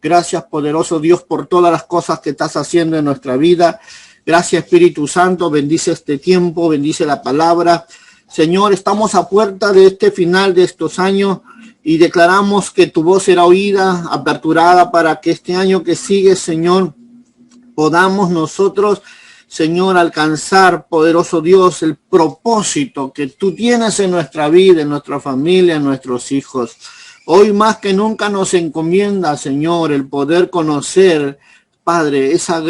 Gracias, poderoso Dios, por todas las cosas que estás haciendo en nuestra vida. Gracias, Espíritu Santo. Bendice este tiempo, bendice la palabra. Señor, estamos a puerta de este final de estos años y declaramos que tu voz será oída, aperturada para que este año que sigue, Señor, podamos nosotros, Señor, alcanzar, poderoso Dios, el propósito que tú tienes en nuestra vida, en nuestra familia, en nuestros hijos. Hoy más que nunca nos encomienda, Señor, el poder conocer, Padre, ese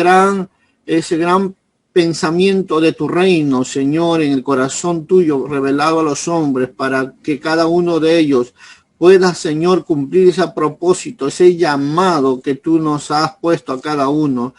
gran pensamiento de tu reino, Señor, en el corazón tuyo, revelado a los hombres, para que cada uno de ellos pueda, Señor, cumplir ese propósito, ese llamado que tú nos has puesto a cada uno.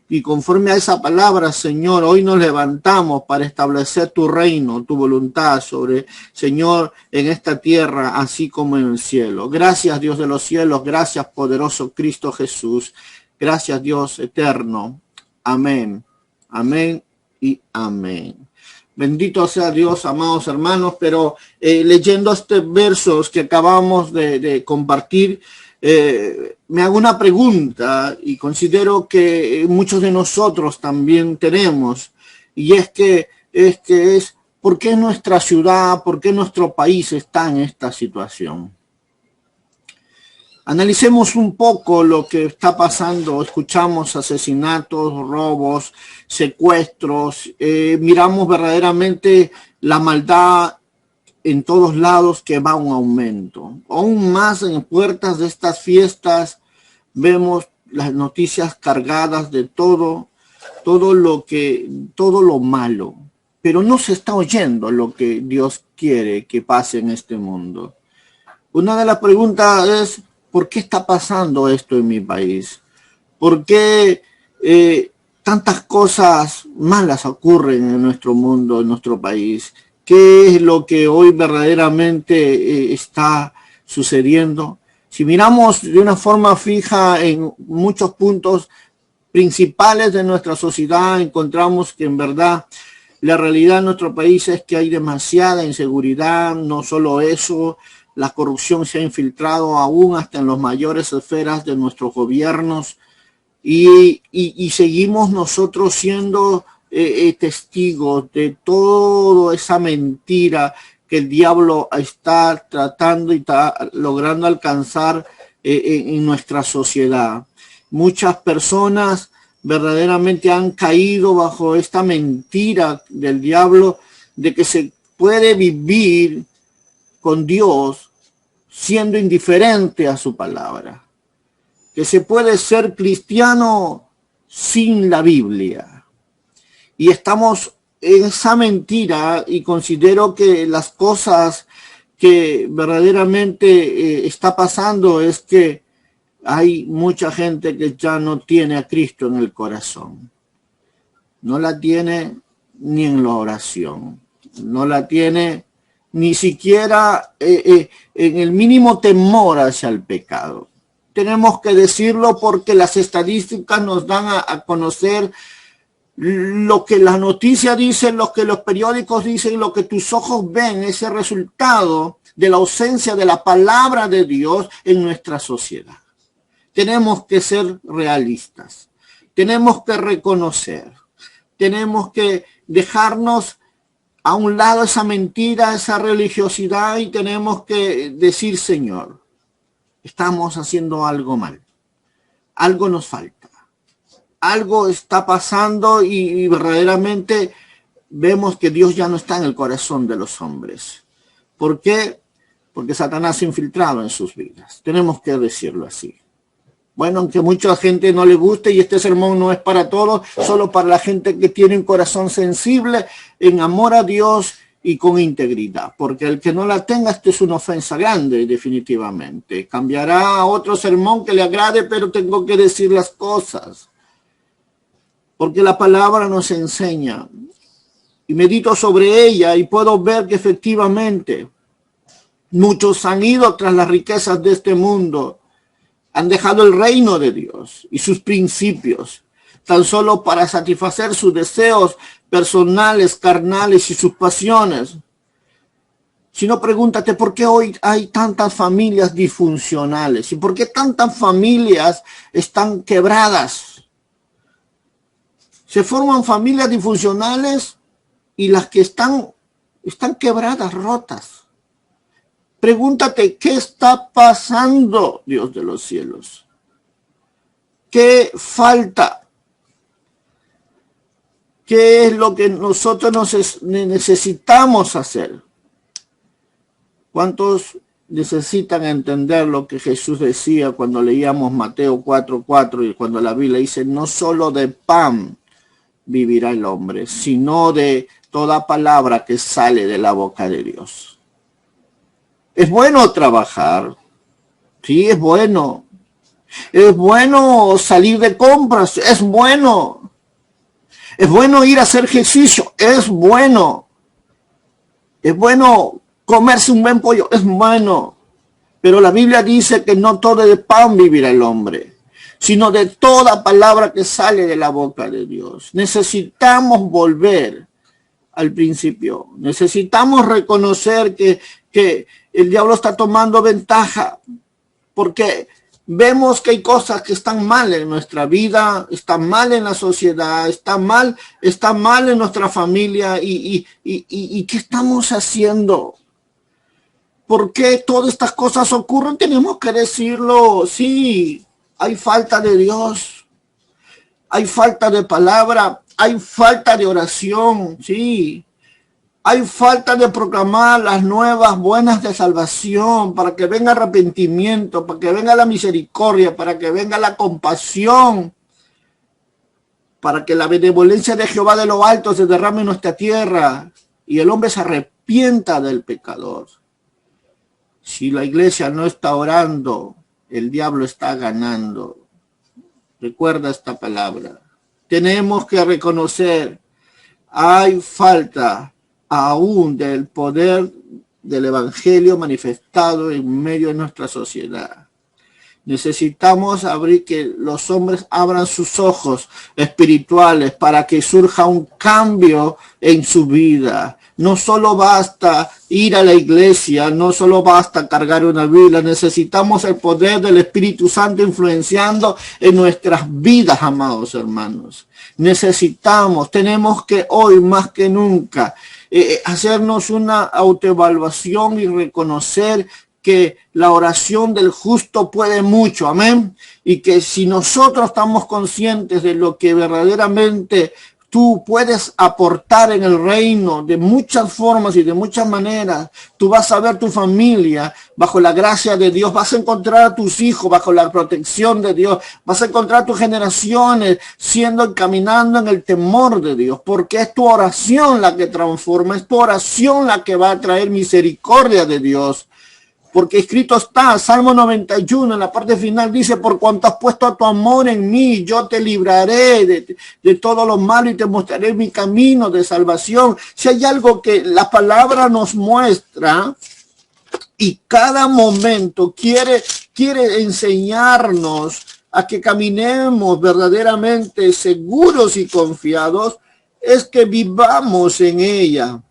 Y conforme a esa palabra, Señor, hoy nos levantamos para establecer tu reino, tu voluntad sobre, Señor, en esta tierra, así como en el cielo. Gracias, Dios de los cielos. Gracias, poderoso Cristo Jesús. Gracias, Dios eterno. Amén. Amén y amén. Bendito sea Dios, amados hermanos. Pero leyendo estos versos que acabamos de compartir, me hago una pregunta y considero que muchos de nosotros también tenemos, y es ¿por qué nuestra ciudad, por qué nuestro país está en esta situación? Analicemos un poco lo que está pasando. Escuchamos asesinatos, robos, secuestros, miramos verdaderamente la maldad en todos lados, que va a un aumento. Aún más en puertas de estas fiestas vemos las noticias cargadas de todo lo malo. Pero no se está oyendo lo que Dios quiere que pase en este mundo. Una de las preguntas es, ¿por qué está pasando esto en mi país? ¿Por qué tantas cosas malas ocurren en nuestro mundo, en nuestro país? ¿Qué es lo que hoy verdaderamente está sucediendo? Si miramos de una forma fija en muchos puntos principales de nuestra sociedad, encontramos que en verdad la realidad en nuestro país es que hay demasiada inseguridad. No solo eso, la corrupción se ha infiltrado aún hasta en las mayores esferas de nuestros gobiernos y seguimos nosotros siendo testigos de toda esa mentira que el diablo está tratando y está logrando alcanzar en nuestra sociedad. Muchas personas verdaderamente han caído bajo esta mentira del diablo de que se puede vivir con Dios siendo indiferente a su palabra, que se puede ser cristiano sin la Biblia. Y estamos en esa mentira, y considero que las cosas que verdaderamente está pasando es que hay mucha gente que ya no tiene a Cristo en el corazón. No la tiene ni en la oración, no la tiene ni siquiera en el mínimo temor hacia el pecado. Tenemos que decirlo porque las estadísticas nos dan a conocer lo que las noticias dicen, lo que los periódicos dicen, lo que tus ojos ven, ese resultado de la ausencia de la palabra de Dios en nuestra sociedad. Tenemos que ser realistas, tenemos que reconocer, tenemos que dejarnos a un lado esa mentira, esa religiosidad, y tenemos que decir, Señor, estamos haciendo algo mal, algo nos falta. Algo está pasando y verdaderamente vemos que Dios ya no está en el corazón de los hombres. ¿Por qué? Porque Satanás se ha infiltrado en sus vidas. Tenemos que decirlo así. Bueno, aunque mucha gente no le guste, y este sermón no es para todos, solo para la gente que tiene un corazón sensible, en amor a Dios y con integridad. Porque el que no la tenga, esto es una ofensa grande, definitivamente. Cambiará a otro sermón que le agrade, pero tengo que decir las cosas. Porque la palabra nos enseña, y medito sobre ella y puedo ver que efectivamente muchos han ido tras las riquezas de este mundo, han dejado el reino de Dios y sus principios, tan solo para satisfacer sus deseos personales, carnales y sus pasiones. sino pregúntate por qué hoy hay tantas familias disfuncionales y por qué tantas familias están quebradas. Se forman familias disfuncionales y las que están quebradas, rotas. Pregúntate, ¿qué está pasando, Dios de los cielos? ¿Qué falta? ¿Qué es lo que nosotros necesitamos hacer? ¿Cuántos necesitan entender lo que Jesús decía cuando leíamos Mateo 4:4 y cuando la Biblia dice, no solo de pan vivirá el hombre, sino de toda palabra que sale de la boca de Dios? Es bueno trabajar, sí, es bueno. Es bueno salir de compras, es bueno. Es bueno ir a hacer ejercicio, es bueno. Es bueno comerse un buen pollo, es bueno. Pero la Biblia dice que no todo de pan vivirá el hombre, sino de toda palabra que sale de la boca de Dios. Necesitamos volver al principio. Necesitamos reconocer que el diablo está tomando ventaja, porque vemos que hay cosas que están mal en nuestra vida, están mal en la sociedad, están mal en nuestra familia. ¿Y qué estamos haciendo? ¿Por qué todas estas cosas ocurren? Tenemos que decirlo. Sí, hay falta de Dios, hay falta de palabra, hay falta de oración, sí. Hay falta de proclamar las nuevas buenas de salvación para que venga arrepentimiento, para que venga la misericordia, para que venga la compasión, para que la benevolencia de Jehová de lo alto se derrame en nuestra tierra y el hombre se arrepienta del pecador. Si la iglesia no está orando, el diablo está ganando. Recuerda esta palabra. Tenemos que reconocer, hay falta aún del poder del evangelio manifestado en medio de nuestra sociedad. Necesitamos abrir, que los hombres abran sus ojos espirituales para que surja un cambio en su vida. No solo basta ir a la iglesia, no solo basta cargar una Biblia, necesitamos el poder del Espíritu Santo influenciando en nuestras vidas, amados hermanos. Tenemos que hoy más que nunca hacernos una autoevaluación y reconocer que la oración del justo puede mucho, amén, y que si nosotros estamos conscientes de lo que verdaderamente tú puedes aportar en el reino de muchas formas y de muchas maneras, tú vas a ver tu familia bajo la gracia de Dios, vas a encontrar a tus hijos bajo la protección de Dios, vas a encontrar a tus generaciones caminando en el temor de Dios, porque es tu oración la que transforma, es tu oración la que va a traer misericordia de Dios. Porque escrito está, Salmo 91, en la parte final dice, por cuanto has puesto a tu amor en mí, yo te libraré de todo lo malo y te mostraré mi camino de salvación. Si hay algo que la palabra nos muestra y cada momento quiere enseñarnos a que caminemos verdaderamente seguros y confiados, es que vivamos en ella.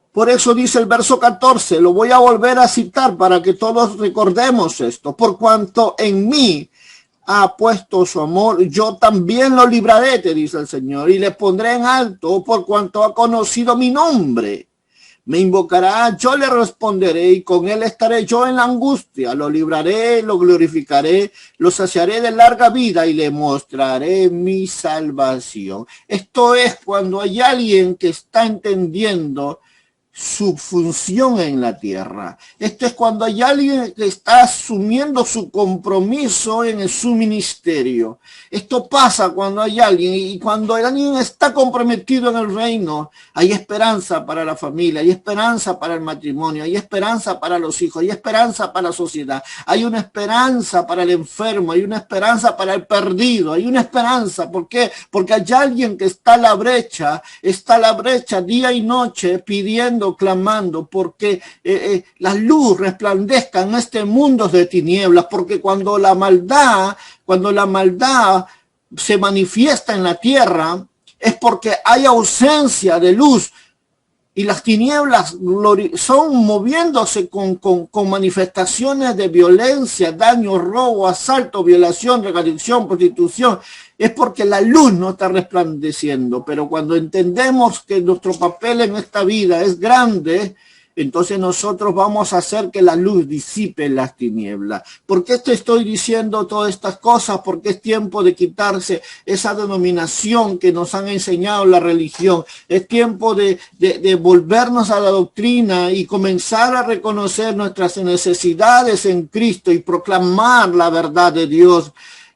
Por eso dice el verso 14, lo voy a volver a citar para que todos recordemos esto. Por cuanto en mí ha puesto su amor, yo también lo libraré, te dice el Señor, y le pondré en alto por cuanto ha conocido mi nombre. Me invocará, yo le responderé y con él estaré yo en la angustia. Lo libraré, lo glorificaré, lo saciaré de larga vida y le mostraré mi salvación. Esto es cuando hay alguien que está entendiendo su función en la tierra. Esto es cuando hay alguien que está asumiendo su compromiso en su ministerio. Esto pasa cuando hay alguien, y cuando alguien está comprometido en el reino, hay esperanza para la familia, hay esperanza para el matrimonio, hay esperanza para los hijos, hay esperanza para la sociedad, hay una esperanza para el enfermo, hay una esperanza para el perdido, hay una esperanza. ¿Por qué? Porque hay alguien que está a la brecha día y noche pidiendo, clamando, porque la luz resplandezca en este mundo de tinieblas, porque cuando la maldad se manifiesta en la tierra, es porque hay ausencia de luz. Y las tinieblas son moviéndose con manifestaciones de violencia, daño, robo, asalto, violación, drogadicción, prostitución. Es porque la luz no está resplandeciendo. Pero cuando entendemos que nuestro papel en esta vida es grande, entonces nosotros vamos a hacer que la luz disipe las tinieblas. ¿Por qué te estoy diciendo todas estas cosas? Porque es tiempo de quitarse esa denominación que nos han enseñado la religión. Es tiempo de volvernos a la doctrina y comenzar a reconocer nuestras necesidades en Cristo y proclamar la verdad de Dios.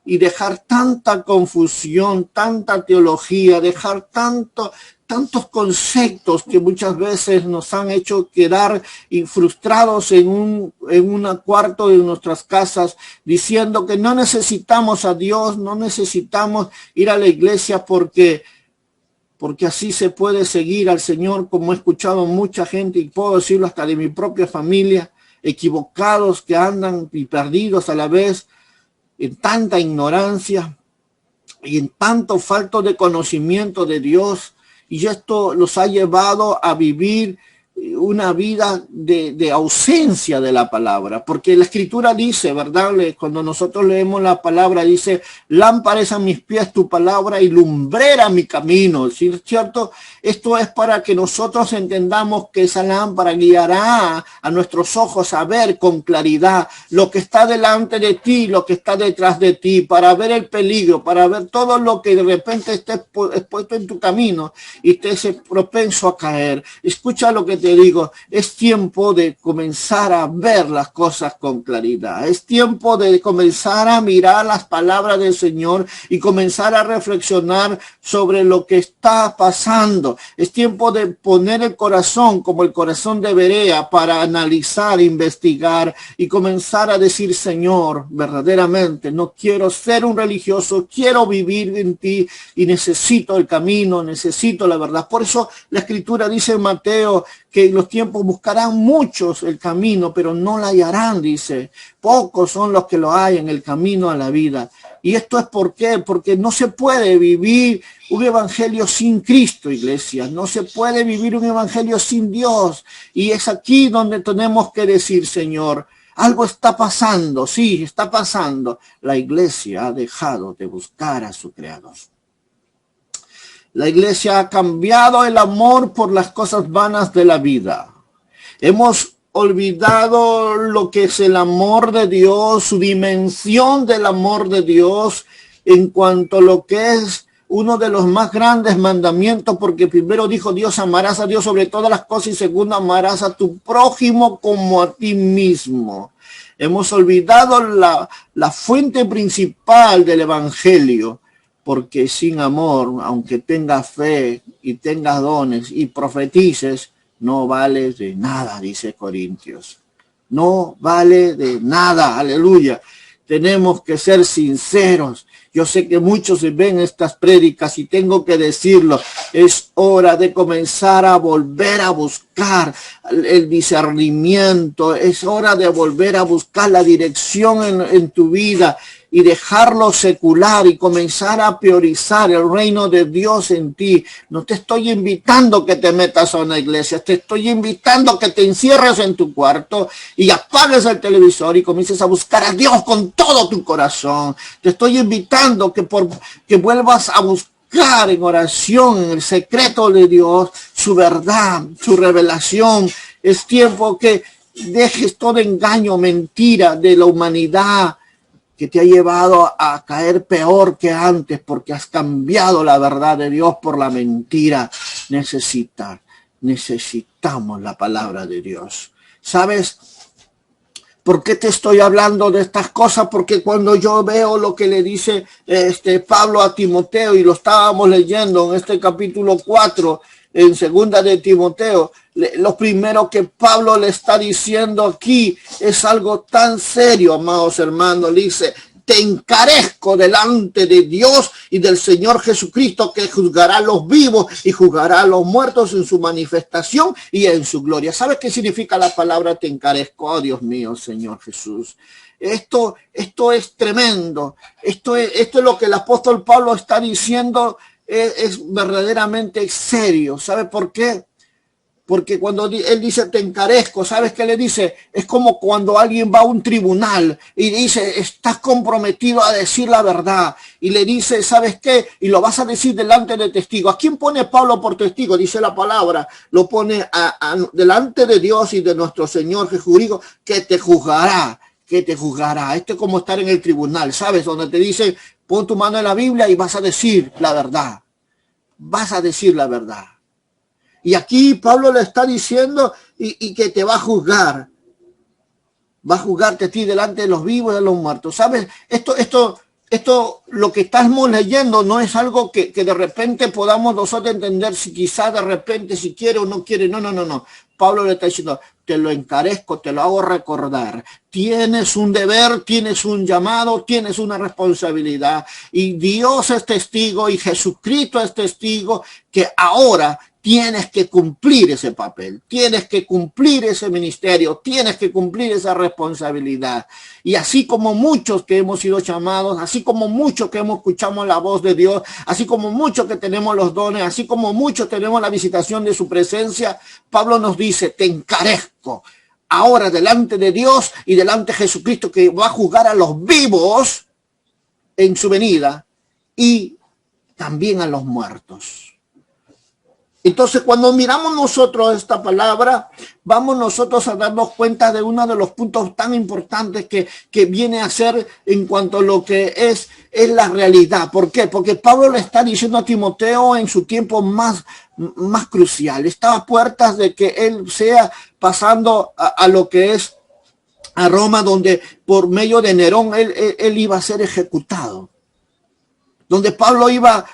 Y dejar tanta confusión, tanta teología, dejar tantos conceptos que muchas veces nos han hecho quedar frustrados en un cuarto de nuestras casas, diciendo que no necesitamos a Dios, no necesitamos ir a la iglesia porque así se puede seguir al Señor, como he escuchado mucha gente, y puedo decirlo hasta de mi propia familia, equivocados que andan y perdidos a la vez, en tanta ignorancia y en tanto falto de conocimiento de Dios, y esto los ha llevado a vivir una vida de ausencia de la palabra, porque la escritura dice, ¿verdad? Cuando nosotros leemos la palabra, dice, lámpara es a mis pies tu palabra y lumbrera mi camino, ¿sí? ¿Cierto? Esto es para que nosotros entendamos que esa lámpara guiará a nuestros ojos a ver con claridad lo que está delante de ti, lo que está detrás de ti, para ver el peligro, para ver todo lo que de repente esté expuesto en tu camino y estés propenso a caer. Escucha lo que te digo, es tiempo de comenzar a ver las cosas con claridad. Es tiempo de comenzar a mirar las palabras del Señor y comenzar a reflexionar sobre lo que está pasando. Es tiempo de poner el corazón como el corazón de Berea para analizar, investigar y comenzar a decir, Señor, verdaderamente no quiero ser un religioso, quiero vivir en ti y necesito el camino, necesito la verdad. Por eso la escritura dice en Mateo que en los tiempos buscarán muchos el camino, pero no la hallarán, dice. Pocos son los que lo hay en el camino a la vida. Y esto es ¿por qué? Porque no se puede vivir un evangelio sin Cristo, iglesia. No se puede vivir un evangelio sin Dios. Y es aquí donde tenemos que decir, Señor, algo está pasando. Sí, está pasando. La iglesia ha dejado de buscar a su Creador. La iglesia ha cambiado el amor por las cosas vanas de la vida. Hemos olvidado lo que es el amor de Dios, su dimensión del amor de Dios en cuanto a lo que es uno de los más grandes mandamientos, porque primero dijo Dios, amarás a Dios sobre todas las cosas y segundo, amarás a tu prójimo como a ti mismo. Hemos olvidado la fuente principal del evangelio. Porque sin amor, aunque tengas fe y tengas dones y profetices, no vale de nada, dice Corintios. No vale de nada, aleluya. Tenemos que ser sinceros. Yo sé que muchos ven estas prédicas y tengo que decirlo. Es hora de comenzar a volver a buscar el discernimiento. Es hora de volver a buscar la dirección en tu vida y dejarlo secular y comenzar a priorizar el reino de Dios en ti. No te estoy invitando que te metas a una iglesia, te estoy invitando que te encierres en tu cuarto y apagues el televisor y comiences a buscar a Dios con todo tu corazón. Te estoy invitando que vuelvas a buscar en oración, en el secreto de Dios, su verdad, su revelación. Es tiempo que dejes todo engaño, mentira de la humanidad, que te ha llevado a caer peor que antes porque has cambiado la verdad de Dios por la mentira. Necesitamos la palabra de Dios. ¿Sabes por qué te estoy hablando de estas cosas? Porque cuando yo veo lo que le dice Pablo a Timoteo, y lo estábamos leyendo en este capítulo 4, en segunda de Timoteo, lo primero que Pablo le está diciendo aquí es algo tan serio, amados hermanos. Le dice, te encarezco delante de Dios y del Señor Jesucristo, que juzgará a los vivos y juzgará a los muertos en su manifestación y en su gloria. ¿Sabes qué significa la palabra te encarezco? Oh, Dios mío, Señor Jesús. Esto es tremendo. Esto es lo que el apóstol Pablo está diciendo. Es verdaderamente serio. ¿Sabe por qué? Porque cuando él dice te encarezco, ¿sabes qué le dice? Es como cuando alguien va a un tribunal y dice estás comprometido a decir la verdad. Y le dice, ¿sabes qué? Y lo vas a decir delante de testigos. ¿A quién pone Pablo por testigo? Dice la palabra. Lo pone delante de Dios y de nuestro Señor Jesucristo, que te juzgará. Que te juzgará. Esto es como estar en el tribunal, ¿sabes? Donde te dicen, pon tu mano en la Biblia y vas a decir la verdad. Vas a decir la verdad. Y aquí Pablo le está diciendo y que te va a juzgar. Va a juzgarte a ti delante de los vivos y de los muertos. ¿Sabes? Esto, lo que estamos leyendo no es algo que de repente podamos nosotros entender si quizás de repente si quiere o no quiere. No. Pablo le está diciendo, te lo encarezco, te lo hago recordar. Tienes un deber, tienes un llamado, tienes una responsabilidad. Y Dios es testigo y Jesucristo es testigo que ahora tienes que cumplir ese papel, tienes que cumplir ese ministerio, tienes que cumplir esa responsabilidad. Y así como muchos que hemos sido llamados, así como muchos que hemos escuchado la voz de Dios, así como muchos que tenemos los dones, así como muchos tenemos la visitación de su presencia, Pablo nos dice, te encarezco ahora delante de Dios y delante de Jesucristo que va a juzgar a los vivos en su venida y también a los muertos. Entonces, cuando miramos nosotros esta palabra, vamos nosotros a darnos cuenta de uno de los puntos tan importantes que viene a ser en cuanto a lo que es la realidad. ¿Por qué? Porque Pablo le está diciendo a Timoteo en su tiempo más crucial. Está a puertas de que él sea pasando a lo que es a Roma, donde por medio de Nerón él iba a ser ejecutado. Donde Pablo iba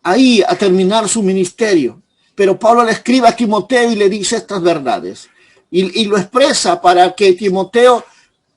ahí a terminar su ministerio. Pero Pablo le escribe a Timoteo y le dice estas verdades. Y lo expresa para que Timoteo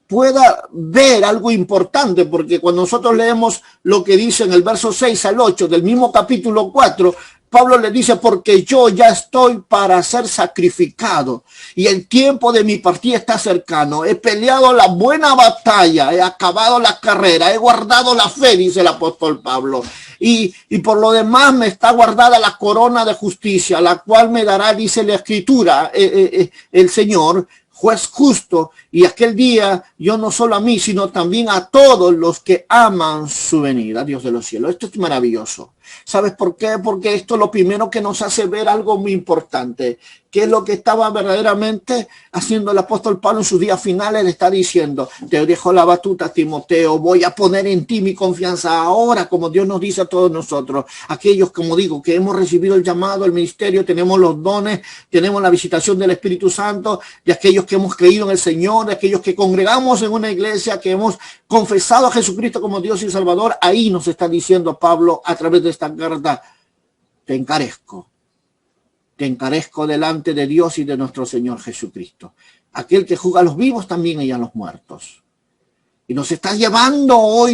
pueda ver algo importante, porque cuando nosotros leemos lo que dice en el verso 6 al 8 del mismo capítulo 4, Pablo le dice, porque yo ya estoy para ser sacrificado y el tiempo de mi partida está cercano. He peleado la buena batalla, he acabado la carrera, he guardado la fe, dice el apóstol Pablo. Y por lo demás me está guardada la corona de justicia, la cual me dará, dice la Escritura, el Señor, juez justo, y aquel día yo no solo a mí, sino también a todos los que aman su venida, Dios de los cielos. Esto es maravilloso. ¿Sabes por qué? Porque esto es lo primero que nos hace ver algo muy importante, que es lo que estaba verdaderamente haciendo el apóstol Pablo en sus días finales. Le está diciendo, te dejo la batuta, Timoteo, voy a poner en ti mi confianza ahora, como Dios nos dice a todos nosotros, aquellos, como digo, que hemos recibido el llamado, el ministerio, tenemos los dones, tenemos la visitación del Espíritu Santo, de aquellos que hemos creído en el Señor, de aquellos que congregamos en una iglesia, que hemos confesado a Jesucristo como Dios y Salvador. Ahí nos está diciendo Pablo a través de esta carta, te encarezco delante de Dios y de nuestro Señor Jesucristo, aquel que juzga a los vivos también y a los muertos. Y nos está llamando hoy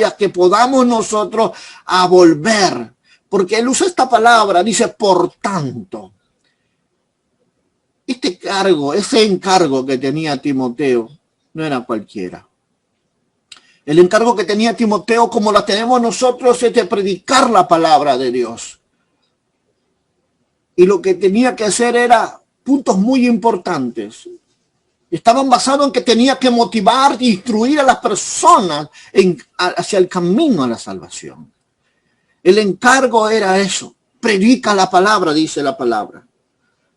a que podamos nosotros a volver, porque él usa esta palabra, dice por tanto. Ese encargo que tenía Timoteo no era cualquiera. El encargo que tenía Timoteo, como la tenemos nosotros, es de predicar la palabra de Dios. Y lo que tenía que hacer era puntos muy importantes. Estaban basados en que tenía que motivar e instruir a las personas hacia el camino a la salvación. El encargo era eso. Predica la palabra, dice la palabra.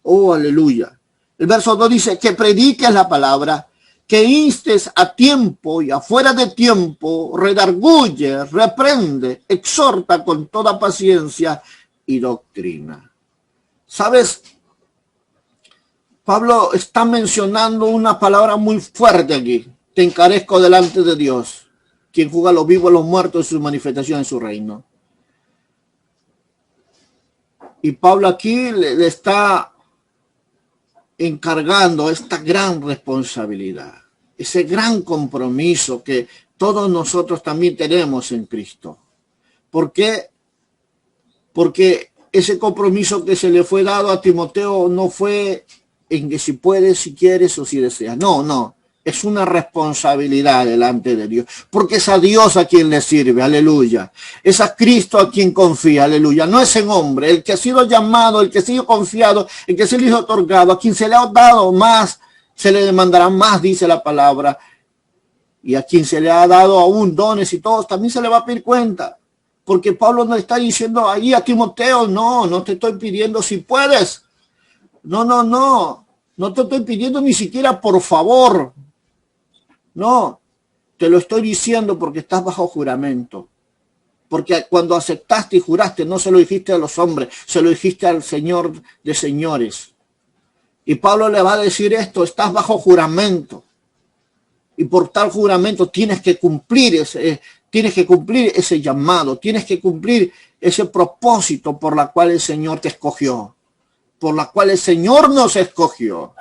Oh, aleluya. El verso 2 dice que prediques la palabra, que instes a tiempo y afuera de tiempo, redarguye, reprende, exhorta con toda paciencia y doctrina. ¿Sabes? Pablo está mencionando una palabra muy fuerte aquí. Te encarezco delante de Dios, quien juzga a los vivos y los muertos en su manifestación en su reino. Y Pablo aquí le está encargando esta gran responsabilidad, ese gran compromiso que todos nosotros también tenemos en Cristo. ¿Por qué? Porque ese compromiso que se le fue dado a Timoteo no fue en que si puedes, si quieres o si deseas. No. Es una responsabilidad delante de Dios, porque es a Dios a quien le sirve, aleluya. Es a Cristo a quien confía, aleluya. No es en hombre, el que ha sido llamado, el que ha sido confiado, el que se le ha otorgado, a quien se le ha dado más, se le demandará más, dice la palabra. Y a quien se le ha dado aún dones y todos, también se le va a pedir cuenta. Porque Pablo no está diciendo ahí a Timoteo, no te estoy pidiendo si puedes. No te estoy pidiendo ni siquiera por favor. No, te lo estoy diciendo porque estás bajo juramento. Porque cuando aceptaste y juraste, no se lo dijiste a los hombres, se lo dijiste al Señor de señores. Y Pablo le va a decir esto, estás bajo juramento. Y por tal juramento tienes que cumplir ese llamado, tienes que cumplir ese propósito por la cual el Señor te escogió, por la cual el Señor nos escogió.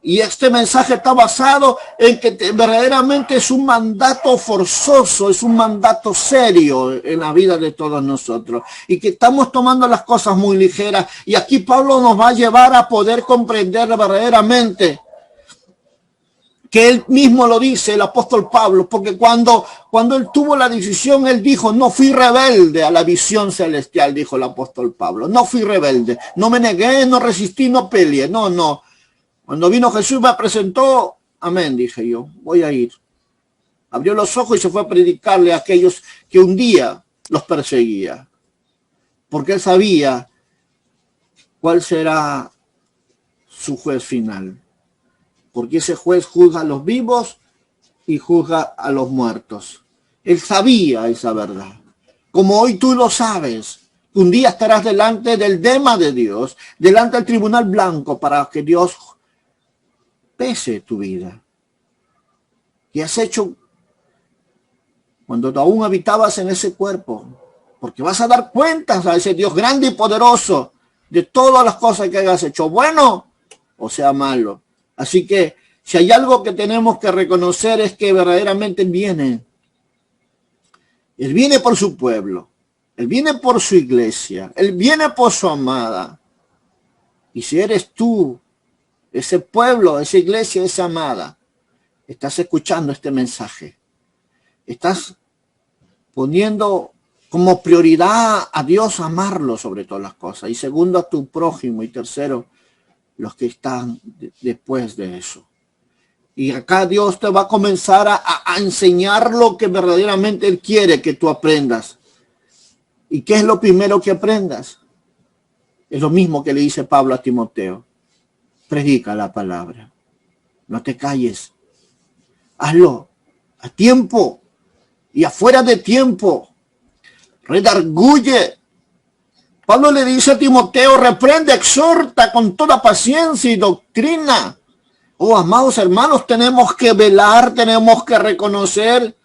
Y este mensaje está basado en que verdaderamente es un mandato forzoso, es un mandato serio en la vida de todos nosotros. Y que estamos tomando las cosas muy ligeras. Y aquí Pablo nos va a llevar a poder comprender verdaderamente que él mismo lo dice, el apóstol Pablo, porque cuando él tuvo la decisión, él dijo, no fui rebelde a la visión celestial, dijo el apóstol Pablo. No fui rebelde, no me negué, no resistí, no peleé, no. Cuando vino Jesús me presentó, amén, dije yo, voy a ir. Abrió los ojos y se fue a predicarle a aquellos que un día los perseguía. Porque él sabía cuál será su juez final. Porque ese juez juzga a los vivos y juzga a los muertos. Él sabía esa verdad. Como hoy tú lo sabes. Un día estarás delante del dema de Dios, delante del tribunal blanco para que Dios pese tu vida. ¿Qué has hecho cuando aún habitabas en ese cuerpo? Porque vas a dar cuentas a ese Dios grande y poderoso de todas las cosas que hayas hecho, bueno o sea malo. Así que si hay algo que tenemos que reconocer es que verdaderamente Él viene. Él viene por su pueblo. Él viene por su iglesia. Él viene por su amada. Y si eres tú, ese pueblo, esa iglesia, esa amada, estás escuchando este mensaje. Estás poniendo como prioridad a Dios amarlo sobre todas las cosas. Y segundo, a tu prójimo. Y tercero, los que están después de eso. Y acá Dios te va a comenzar a enseñar lo que verdaderamente Él quiere que tú aprendas. ¿Y qué es lo primero que aprendas? Es lo mismo que le dice Pablo a Timoteo. Predica la palabra. No te calles. Hazlo a tiempo y afuera de tiempo. Redarguye. Pablo le dice a Timoteo, reprende, exhorta con toda paciencia y doctrina. Oh, amados hermanos, tenemos que velar, tenemos que reconocer.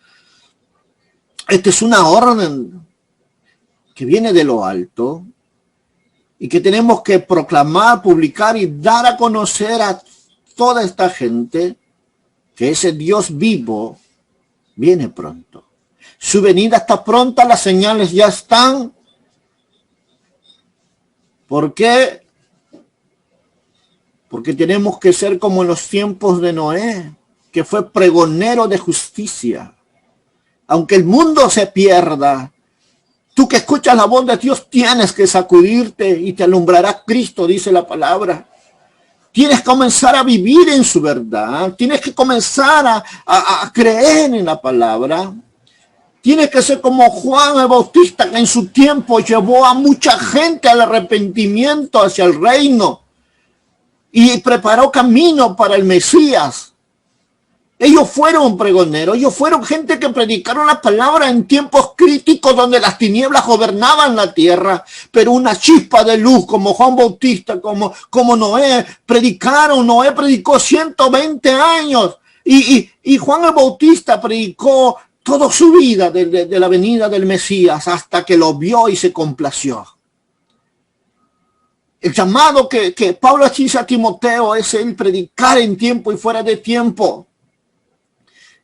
Esta es una orden que viene de lo alto y que tenemos que proclamar, publicar y dar a conocer a toda esta gente que ese Dios vivo viene pronto. Su venida está pronta, las señales ya están. ¿Por qué? Porque tenemos que ser como en los tiempos de Noé, que fue pregonero de justicia. Aunque el mundo se pierda, tú que escuchas la voz de Dios tienes que sacudirte y te alumbrará Cristo, dice la palabra. Tienes que comenzar a vivir en su verdad. Tienes que comenzar a creer en la palabra. Tienes que ser como Juan el Bautista, que en su tiempo llevó a mucha gente al arrepentimiento hacia el reino y preparó camino para el Mesías. Ellos fueron pregoneros, ellos fueron gente que predicaron la palabra en tiempos críticos donde las tinieblas gobernaban la tierra, pero una chispa de luz como Juan Bautista, como Noé, predicaron. Noé predicó 120 años y Juan el Bautista predicó toda su vida de la venida del Mesías hasta que lo vio y se complació. El llamado que Pablo dice a Timoteo es el predicar en tiempo y fuera de tiempo.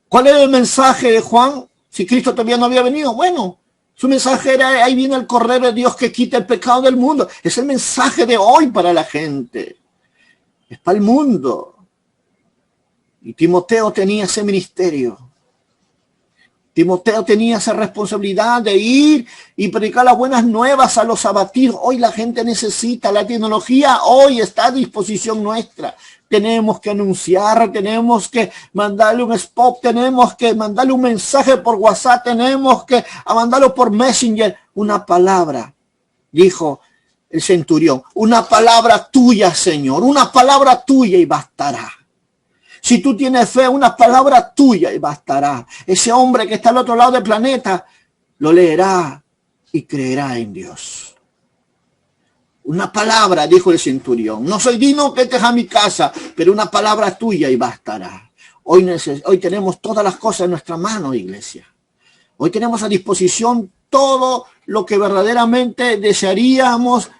¿Cuál era el mensaje de Juan? Si Cristo todavía no había venido. Bueno, su mensaje era, ahí viene el Cordero de Dios que quita el pecado del mundo. Es el mensaje de hoy para la gente. Es para el mundo. Y Timoteo tenía ese ministerio. Timoteo tenía esa responsabilidad de ir y predicar las buenas nuevas a los abatidos. Hoy la gente necesita, la tecnología hoy está a disposición nuestra. Tenemos que anunciar, tenemos que mandarle un spot, tenemos que mandarle un mensaje por WhatsApp, tenemos que mandarlo por Messenger. Una palabra, dijo el centurión, una palabra tuya, Señor, una palabra tuya y bastará. Si tú tienes fe, una palabra tuya y bastará. Ese hombre que está al otro lado del planeta lo leerá y creerá en Dios. Una palabra, dijo el centurión. No soy digno que estés a mi casa, pero una palabra tuya y bastará. Hoy tenemos todas las cosas en nuestra mano, iglesia. Hoy tenemos a disposición todo lo que verdaderamente desearíamos,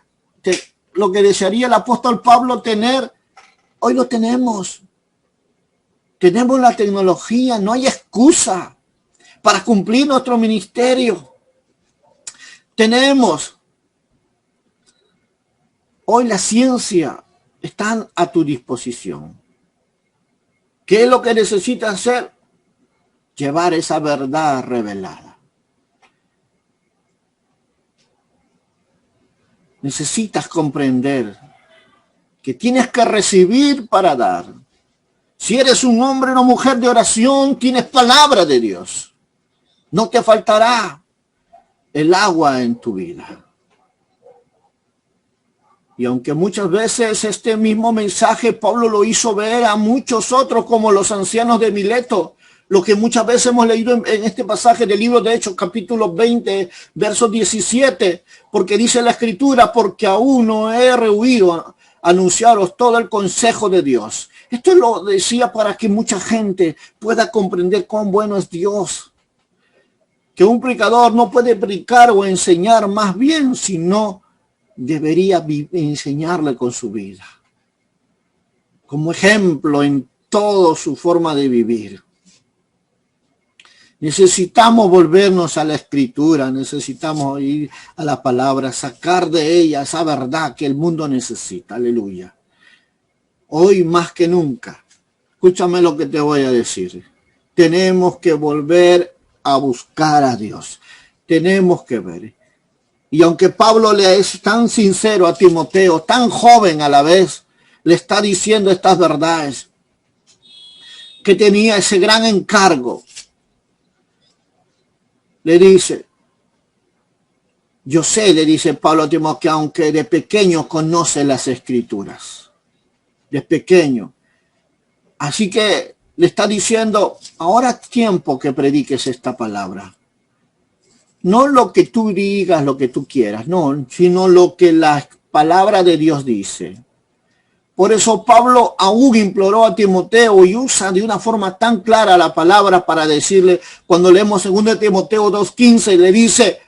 lo que desearía el apóstol Pablo tener. Hoy lo tenemos. Tenemos la tecnología, no hay excusa para cumplir nuestro ministerio. Tenemos hoy la ciencia, están a tu disposición. ¿Qué es lo que necesitas hacer? Llevar esa verdad revelada. Necesitas comprender que tienes que recibir para dar. Si eres un hombre o una mujer de oración, tienes palabra de Dios. No te faltará el agua en tu vida. Y aunque muchas veces este mismo mensaje Pablo lo hizo ver a muchos otros como los ancianos de Mileto, lo que muchas veces hemos leído en este pasaje del libro de Hechos, capítulo 20, verso 17, porque dice la Escritura, porque aún no he rehuido a anunciaros todo el consejo de Dios. Esto lo decía para que mucha gente pueda comprender cuán bueno es Dios. Que un predicador no puede predicar o enseñar más bien, sino debería enseñarle con su vida. Como ejemplo en toda su forma de vivir. Necesitamos volvernos a la Escritura, necesitamos ir a la palabra, sacar de ella esa verdad que el mundo necesita. Aleluya. Hoy más que nunca, escúchame lo que te voy a decir. Tenemos que volver a buscar a Dios. Tenemos que ver. Y aunque Pablo le es tan sincero a Timoteo, tan joven a la vez, le está diciendo estas verdades, que tenía ese gran encargo. Le dice, yo sé, le dice Pablo a Timoteo, que aunque de pequeño conoce las Escrituras. De pequeño. Así que le está diciendo, ahora es tiempo que prediques esta palabra. No lo que tú digas, lo que tú quieras, no, sino lo que la palabra de Dios dice. Por eso Pablo aún imploró a Timoteo y usa de una forma tan clara la palabra para decirle, cuando leemos 2 Timoteo 2:15, le dice,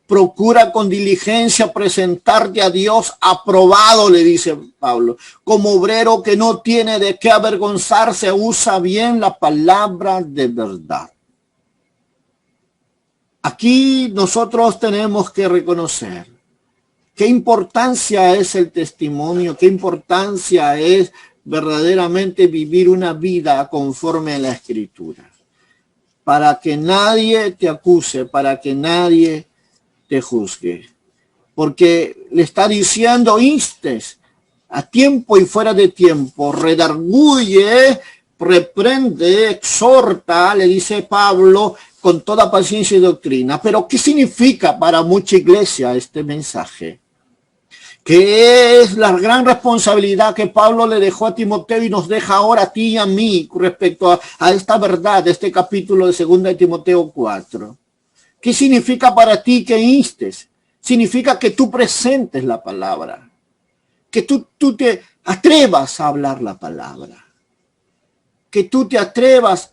procura con diligencia presentarte a Dios aprobado, le dice Pablo, como obrero que no tiene de qué avergonzarse, usa bien la palabra de verdad. Aquí nosotros tenemos que reconocer qué importancia es el testimonio, qué importancia es verdaderamente vivir una vida conforme a la Escritura. Para que nadie te acuse, para que nadie te juzgue. Porque le está diciendo, instes a tiempo y fuera de tiempo, redarguye, reprende, exhorta, le dice Pablo, con toda paciencia y doctrina. Pero ¿qué significa para mucha iglesia este mensaje? Que es la gran responsabilidad que Pablo le dejó a Timoteo y nos deja ahora a ti y a mí respecto a esta verdad de este capítulo de 2 de Timoteo 4. ¿Qué significa para ti que instes? Significa que tú presentes la palabra, que tú te atrevas a hablar la palabra, que tú te atrevas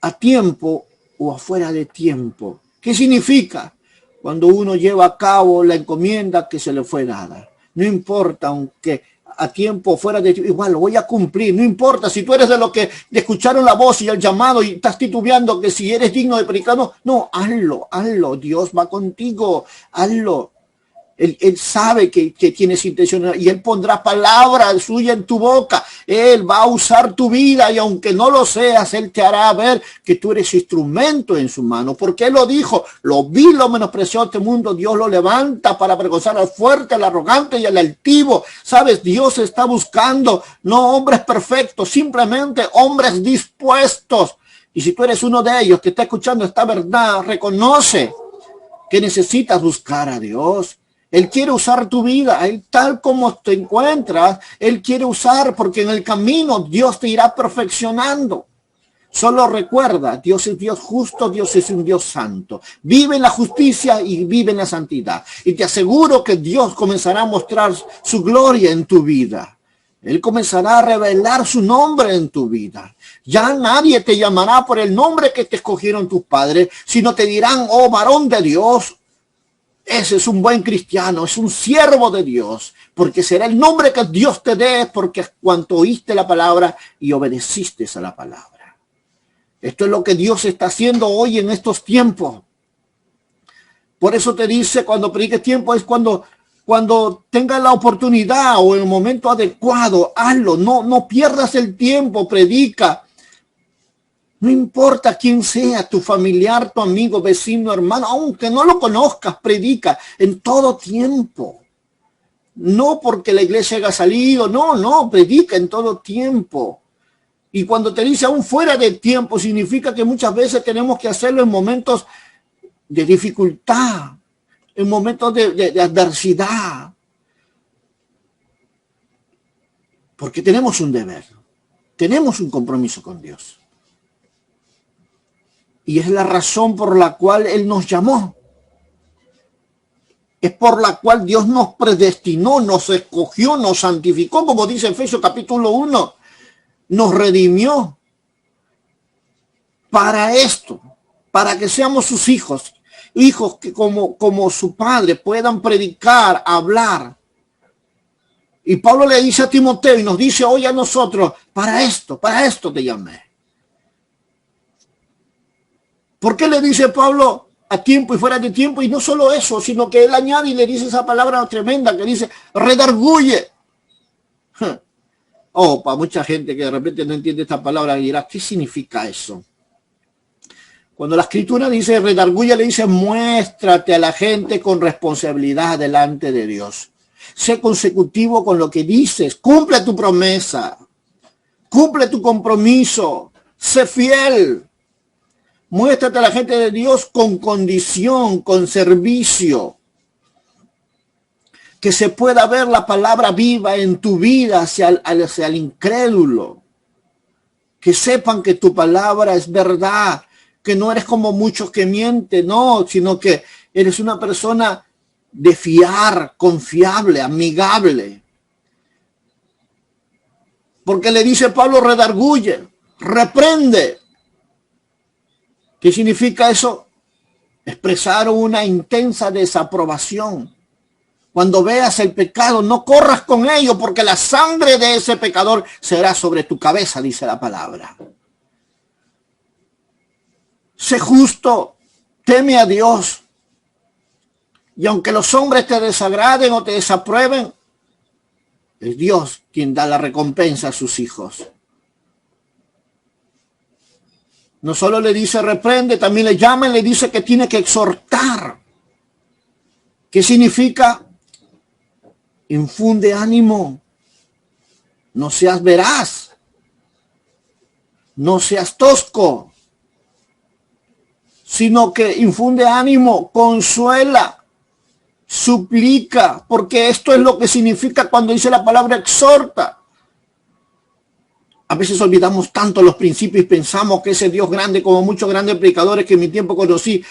a tiempo o afuera de tiempo. ¿Qué significa? Cuando uno lleva a cabo la encomienda que se le fue dada. No importa, aunque a tiempo fuera de tiempo, igual lo voy a cumplir. No importa si tú eres de los que escucharon la voz y el llamado y estás titubeando que si eres digno de predicar. No, hazlo. Dios va contigo, hazlo. Él sabe que tienes intención y Él pondrá palabra suya en tu boca. Él va a usar tu vida y aunque no lo seas, Él te hará ver que tú eres instrumento en su mano. Porque Él lo dijo, lo vil, lo menospreciado de este mundo, Dios lo levanta para avergonzar al fuerte, al arrogante y al altivo. Sabes, Dios está buscando no hombres perfectos, simplemente hombres dispuestos. Y si tú eres uno de ellos que está escuchando esta verdad, reconoce que necesitas buscar a Dios. Él quiere usar tu vida, Él tal como te encuentras, Él quiere usar, porque en el camino Dios te irá perfeccionando. Solo recuerda, Dios es Dios justo, Dios es un Dios santo. Vive en la justicia y vive en la santidad. Y te aseguro que Dios comenzará a mostrar su gloria en tu vida. Él comenzará a revelar su nombre en tu vida. Ya nadie te llamará por el nombre que te escogieron tus padres, sino te dirán, oh varón de Dios. Ese es un buen cristiano, es un siervo de Dios, porque será el nombre que Dios te dé, porque cuanto oíste la palabra y obedeciste a la palabra. Esto es lo que Dios está haciendo hoy en estos tiempos. Por eso te dice, cuando prediques tiempo, es cuando tengas la oportunidad o en el momento adecuado, hazlo, no pierdas el tiempo, predica. No importa quién sea, tu familiar, tu amigo, vecino, hermano, aunque no lo conozcas, predica en todo tiempo. No porque la iglesia haya salido, no, predica en todo tiempo. Y cuando te dice aún fuera de tiempo, significa que muchas veces tenemos que hacerlo en momentos de dificultad, en momentos de adversidad. Porque tenemos un deber, tenemos un compromiso con Dios. Y es la razón por la cual Él nos llamó. Es por la cual Dios nos predestinó, nos escogió, nos santificó, como dice Efesios capítulo 1. Nos redimió para esto, para que seamos sus hijos. Hijos que como su padre puedan predicar, hablar. Y Pablo le dice a Timoteo y nos dice hoy a nosotros, para esto te llamé. ¿Por qué le dice Pablo a tiempo y fuera de tiempo? Y no solo eso, sino que él añade y le dice esa palabra tremenda que dice, redarguye. Oh, para mucha gente que de repente no entiende esta palabra dirá, ¿qué significa eso? Cuando la escritura dice redarguye, le dice, muéstrate a la gente con responsabilidad delante de Dios. Sé consecutivo con lo que dices, cumple tu promesa, cumple tu compromiso, sé fiel. Muéstrate a la gente de Dios con condición, con servicio. Que se pueda ver la palabra viva en tu vida hacia el incrédulo. Que sepan que tu palabra es verdad. Que no eres como muchos que mienten, no, sino que eres una persona de fiar, confiable, amigable. Porque le dice Pablo, redarguye, reprende. ¿Qué significa eso? Expresar una intensa desaprobación. Cuando veas el pecado, no corras con ello, porque la sangre de ese pecador será sobre tu cabeza, dice la palabra. Sé justo, teme a Dios. Y aunque los hombres te desagraden o te desaprueben, es Dios quien da la recompensa a sus hijos. No solo le dice reprende, también le llama y le dice que tiene que exhortar. ¿Qué significa? Infunde ánimo. No seas veraz. No seas tosco. Sino que infunde ánimo, consuela, suplica. Porque esto es lo que significa cuando dice la palabra exhorta. A veces olvidamos tanto los principios y pensamos que ese Dios grande, como muchos grandes predicadores que en mi tiempo conocí,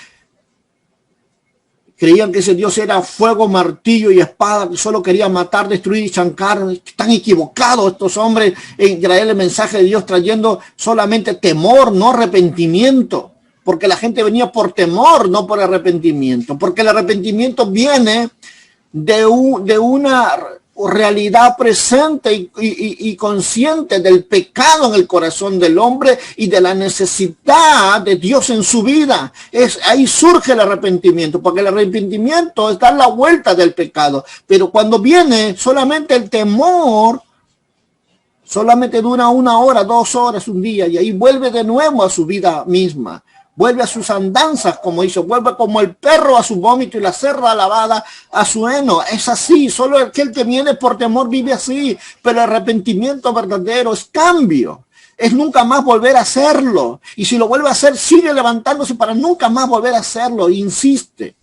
creían que ese Dios era fuego, martillo y espada, que solo quería matar, destruir y chancar. Están equivocados estos hombres en traer el mensaje de Dios trayendo solamente temor, no arrepentimiento. Porque la gente venía por temor, no por arrepentimiento. Porque el arrepentimiento viene de una realidad presente y consciente del pecado en el corazón del hombre y de la necesidad de Dios en su vida. Ahí surge el arrepentimiento, porque el arrepentimiento es dar la vuelta del pecado. Pero cuando viene solamente el temor, solamente dura 1 hora, 2 horas, un día, y ahí vuelve de nuevo a su vida misma. Vuelve a sus andanzas como hizo, vuelve como el perro a su vómito y la cerda lavada a su heno. Es así, solo aquel que viene por temor vive así, pero el arrepentimiento verdadero es cambio. Es nunca más volver a hacerlo. Y si lo vuelve a hacer, sigue levantándose para nunca más volver a hacerlo. Insiste.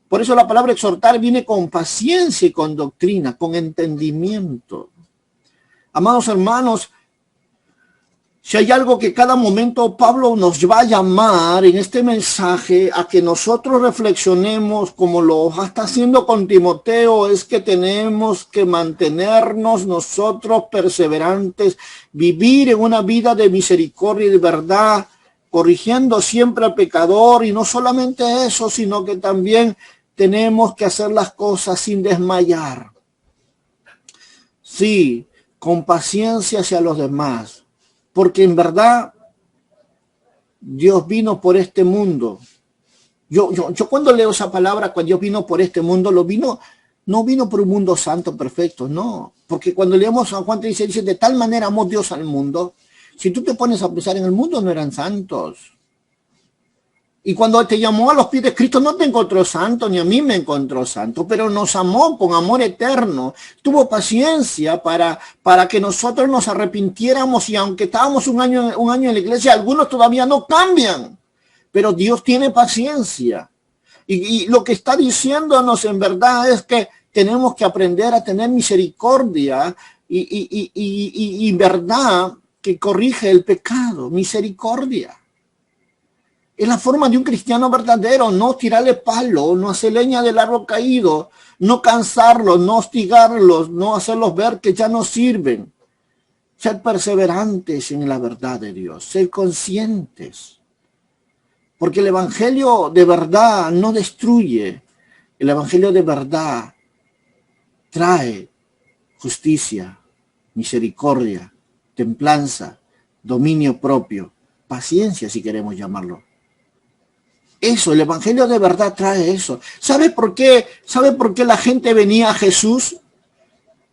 Por eso la palabra exhortar viene con paciencia y con doctrina, con entendimiento. Amados hermanos, si hay algo que cada momento Pablo nos va a llamar en este mensaje a que nosotros reflexionemos como lo está haciendo con Timoteo, es que tenemos que mantenernos nosotros perseverantes, vivir en una vida de misericordia y de verdad, corrigiendo siempre al pecador, y no solamente eso, sino que también tenemos que hacer las cosas sin desmayar. Sí, con paciencia hacia los demás. Porque en verdad Dios vino por este mundo. Yo cuando leo esa palabra, cuando Dios vino por este mundo, no vino por un mundo santo, perfecto, no. Porque cuando leemos a Juan 3, dice, de tal manera amó Dios al mundo. Si tú te pones a pensar en el mundo, no eran santos. Y cuando te llamó a los pies de Cristo, no te encontró santo, ni a mí me encontró santo, pero nos amó con amor eterno. Tuvo paciencia para que nosotros nos arrepintiéramos, y aunque estábamos un año en la iglesia, algunos todavía no cambian. Pero Dios tiene paciencia. Y lo que está diciéndonos en verdad es que tenemos que aprender a tener misericordia y verdad que corrige el pecado, misericordia. Es la forma de un cristiano verdadero, no tirarle palo, no hacer leña del árbol caído, no cansarlos, no hostigarlos, no hacerlos ver que ya no sirven. Ser perseverantes en la verdad de Dios, ser conscientes. Porque el evangelio de verdad no destruye, el evangelio de verdad trae justicia, misericordia, templanza, dominio propio, paciencia si queremos llamarlo. Eso, el evangelio de verdad trae eso. ¿Sabe por qué? ¿Sabe por qué la gente venía a Jesús?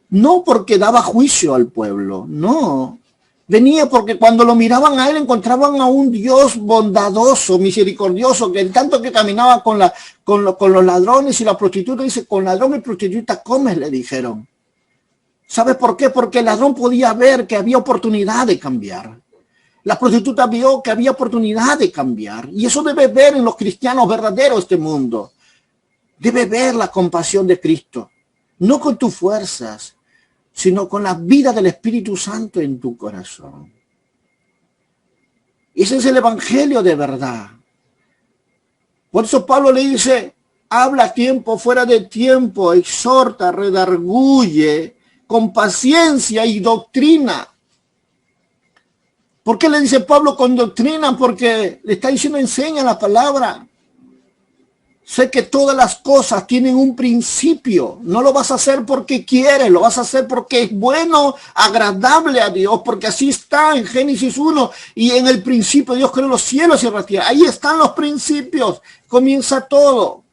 No porque daba juicio al pueblo, no. Venía porque cuando lo miraban a él encontraban a un Dios bondadoso, misericordioso, que el tanto que caminaba con los ladrones y la prostituta, dice, con ladrón y prostituta comes, le dijeron. ¿Sabe por qué? Porque el ladrón podía ver que había oportunidad de cambiar. La prostituta vio que había oportunidad de cambiar. Y eso debe ver en los cristianos verdaderos este mundo. Debe ver la compasión de Cristo. No con tus fuerzas, sino con la vida del Espíritu Santo en tu corazón. Ese es el evangelio de verdad. Por eso Pablo le dice, habla a tiempo, fuera de tiempo, exhorta, redarguye, con paciencia y doctrina. ¿Por qué le dice Pablo con doctrina? Porque le está diciendo, enseña la palabra. Sé que todas las cosas tienen un principio. No lo vas a hacer porque quieres, lo vas a hacer porque es bueno, agradable a Dios, porque así está en Génesis 1. Y en el principio Dios creó los cielos y la tierra. Ahí están los principios. Comienza todo.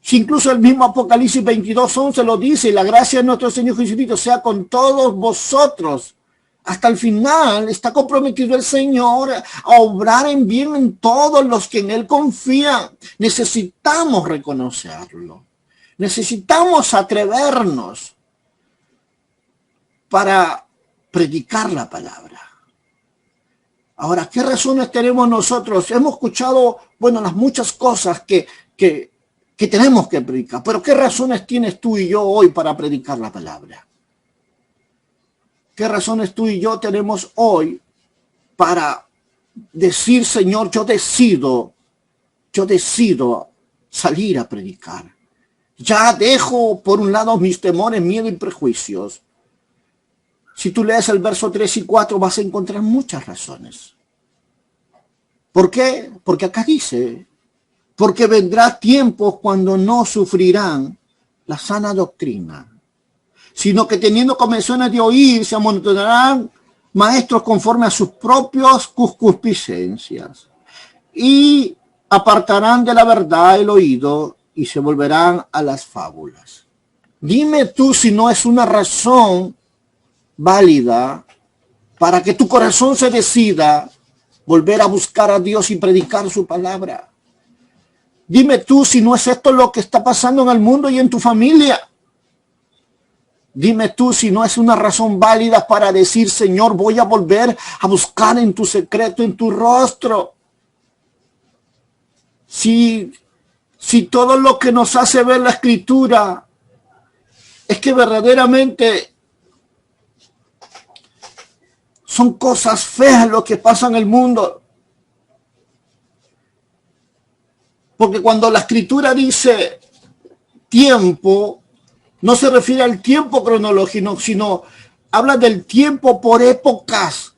Si incluso el mismo Apocalipsis 22:11 lo dice, y la gracia de nuestro Señor Jesucristo sea con todos vosotros. Hasta el final está comprometido el Señor a obrar en bien en todos los que en Él confían. Necesitamos reconocerlo. Necesitamos atrevernos para predicar la palabra. Ahora, ¿qué razones tenemos nosotros? Hemos escuchado, las muchas cosas que tenemos que predicar. Pero ¿qué razones tienes tú y yo hoy para predicar la palabra? ¿Qué razones tú y yo tenemos hoy para decir, Señor, yo decido salir a predicar? Ya dejo por un lado mis temores, miedo y prejuicios. Si tú lees el verso 3 y 4 vas a encontrar muchas razones. ¿Por qué? Porque acá dice, porque vendrá tiempos cuando no sufrirán la sana doctrina. sino que teniendo comezones de oír, se amontonarán maestros conforme a sus propios concupiscencias, y apartarán de la verdad el oído y se volverán a las fábulas. Dime tú si no es una razón válida para que tu corazón se decida volver a buscar a Dios y predicar su palabra. Dime tú si no es esto lo que está pasando en el mundo y en tu familia. Dime tú si no es una razón válida para decir, Señor, voy a volver a buscar en tu secreto, en tu rostro. Si todo lo que nos hace ver la Escritura es que verdaderamente son cosas feas lo que pasa en el mundo. Porque cuando la Escritura dice tiempo, no se refiere al tiempo cronológico, sino habla del tiempo por épocas.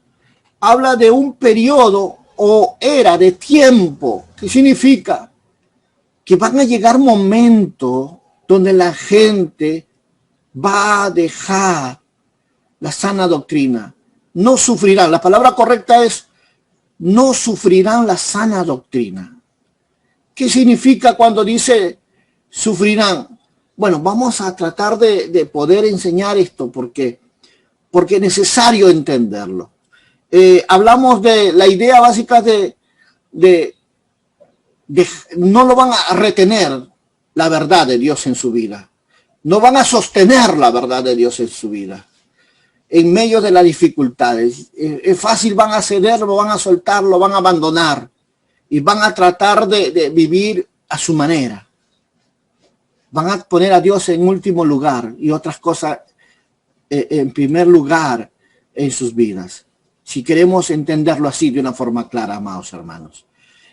Habla de un periodo o era de tiempo. ¿Qué significa? Que van a llegar momentos donde la gente va a dejar la sana doctrina. No sufrirán. La palabra correcta es no sufrirán la sana doctrina. ¿Qué significa cuando dice sufrirán? Bueno, vamos a tratar de poder enseñar esto porque es necesario entenderlo. Hablamos de la idea básica de no lo van a retener la verdad de Dios en su vida. No van a sostener la verdad de Dios en su vida. En medio de las dificultades. Es fácil, van a ceder, lo van a soltar, lo van a abandonar. Y van a tratar de vivir a su manera. Van a poner a Dios en último lugar y otras cosas en primer lugar en sus vidas. Si queremos entenderlo así de una forma clara, amados hermanos.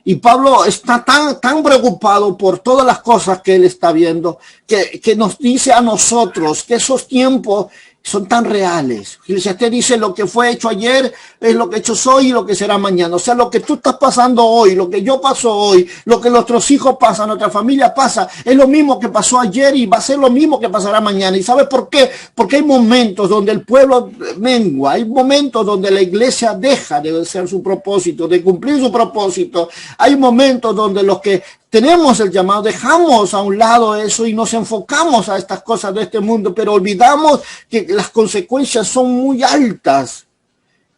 Y Pablo está tan preocupado por todas las cosas que él está viendo, que nos dice a nosotros que esos tiempos son tan reales. Eclesiastés dice lo que fue hecho ayer es lo que hecho hoy y lo que será mañana. O sea, lo que tú estás pasando hoy, lo que yo paso hoy, lo que nuestros hijos pasan, nuestra familia pasa, es lo mismo que pasó ayer y va a ser lo mismo que pasará mañana. ¿Y sabes por qué? Porque hay momentos donde el pueblo mengua, hay momentos donde la iglesia deja de hacer su propósito, de cumplir su propósito. Hay momentos donde los que tenemos el llamado, dejamos a un lado eso y nos enfocamos a estas cosas de este mundo, pero olvidamos que las consecuencias son muy altas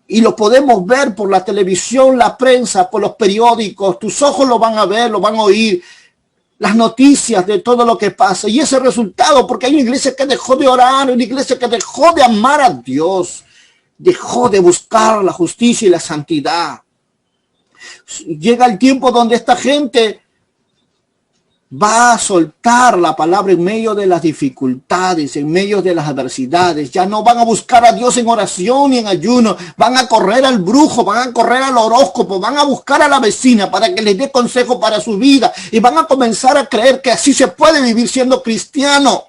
y lo podemos ver por la televisión, la prensa, por los periódicos. Tus ojos lo van a ver, lo van a oír, las noticias de todo lo que pasa, y ese resultado, porque hay una iglesia que dejó de orar, una iglesia que dejó de amar a Dios, dejó de buscar la justicia y la santidad. Llega el tiempo donde esta gente va a soltar la palabra en medio de las dificultades, en medio de las adversidades. Ya no van a buscar a Dios en oración y en ayuno. Van a correr al brujo, van a correr al horóscopo, van a buscar a la vecina para que les dé consejo para su vida. Y van a comenzar a creer que así se puede vivir siendo cristiano.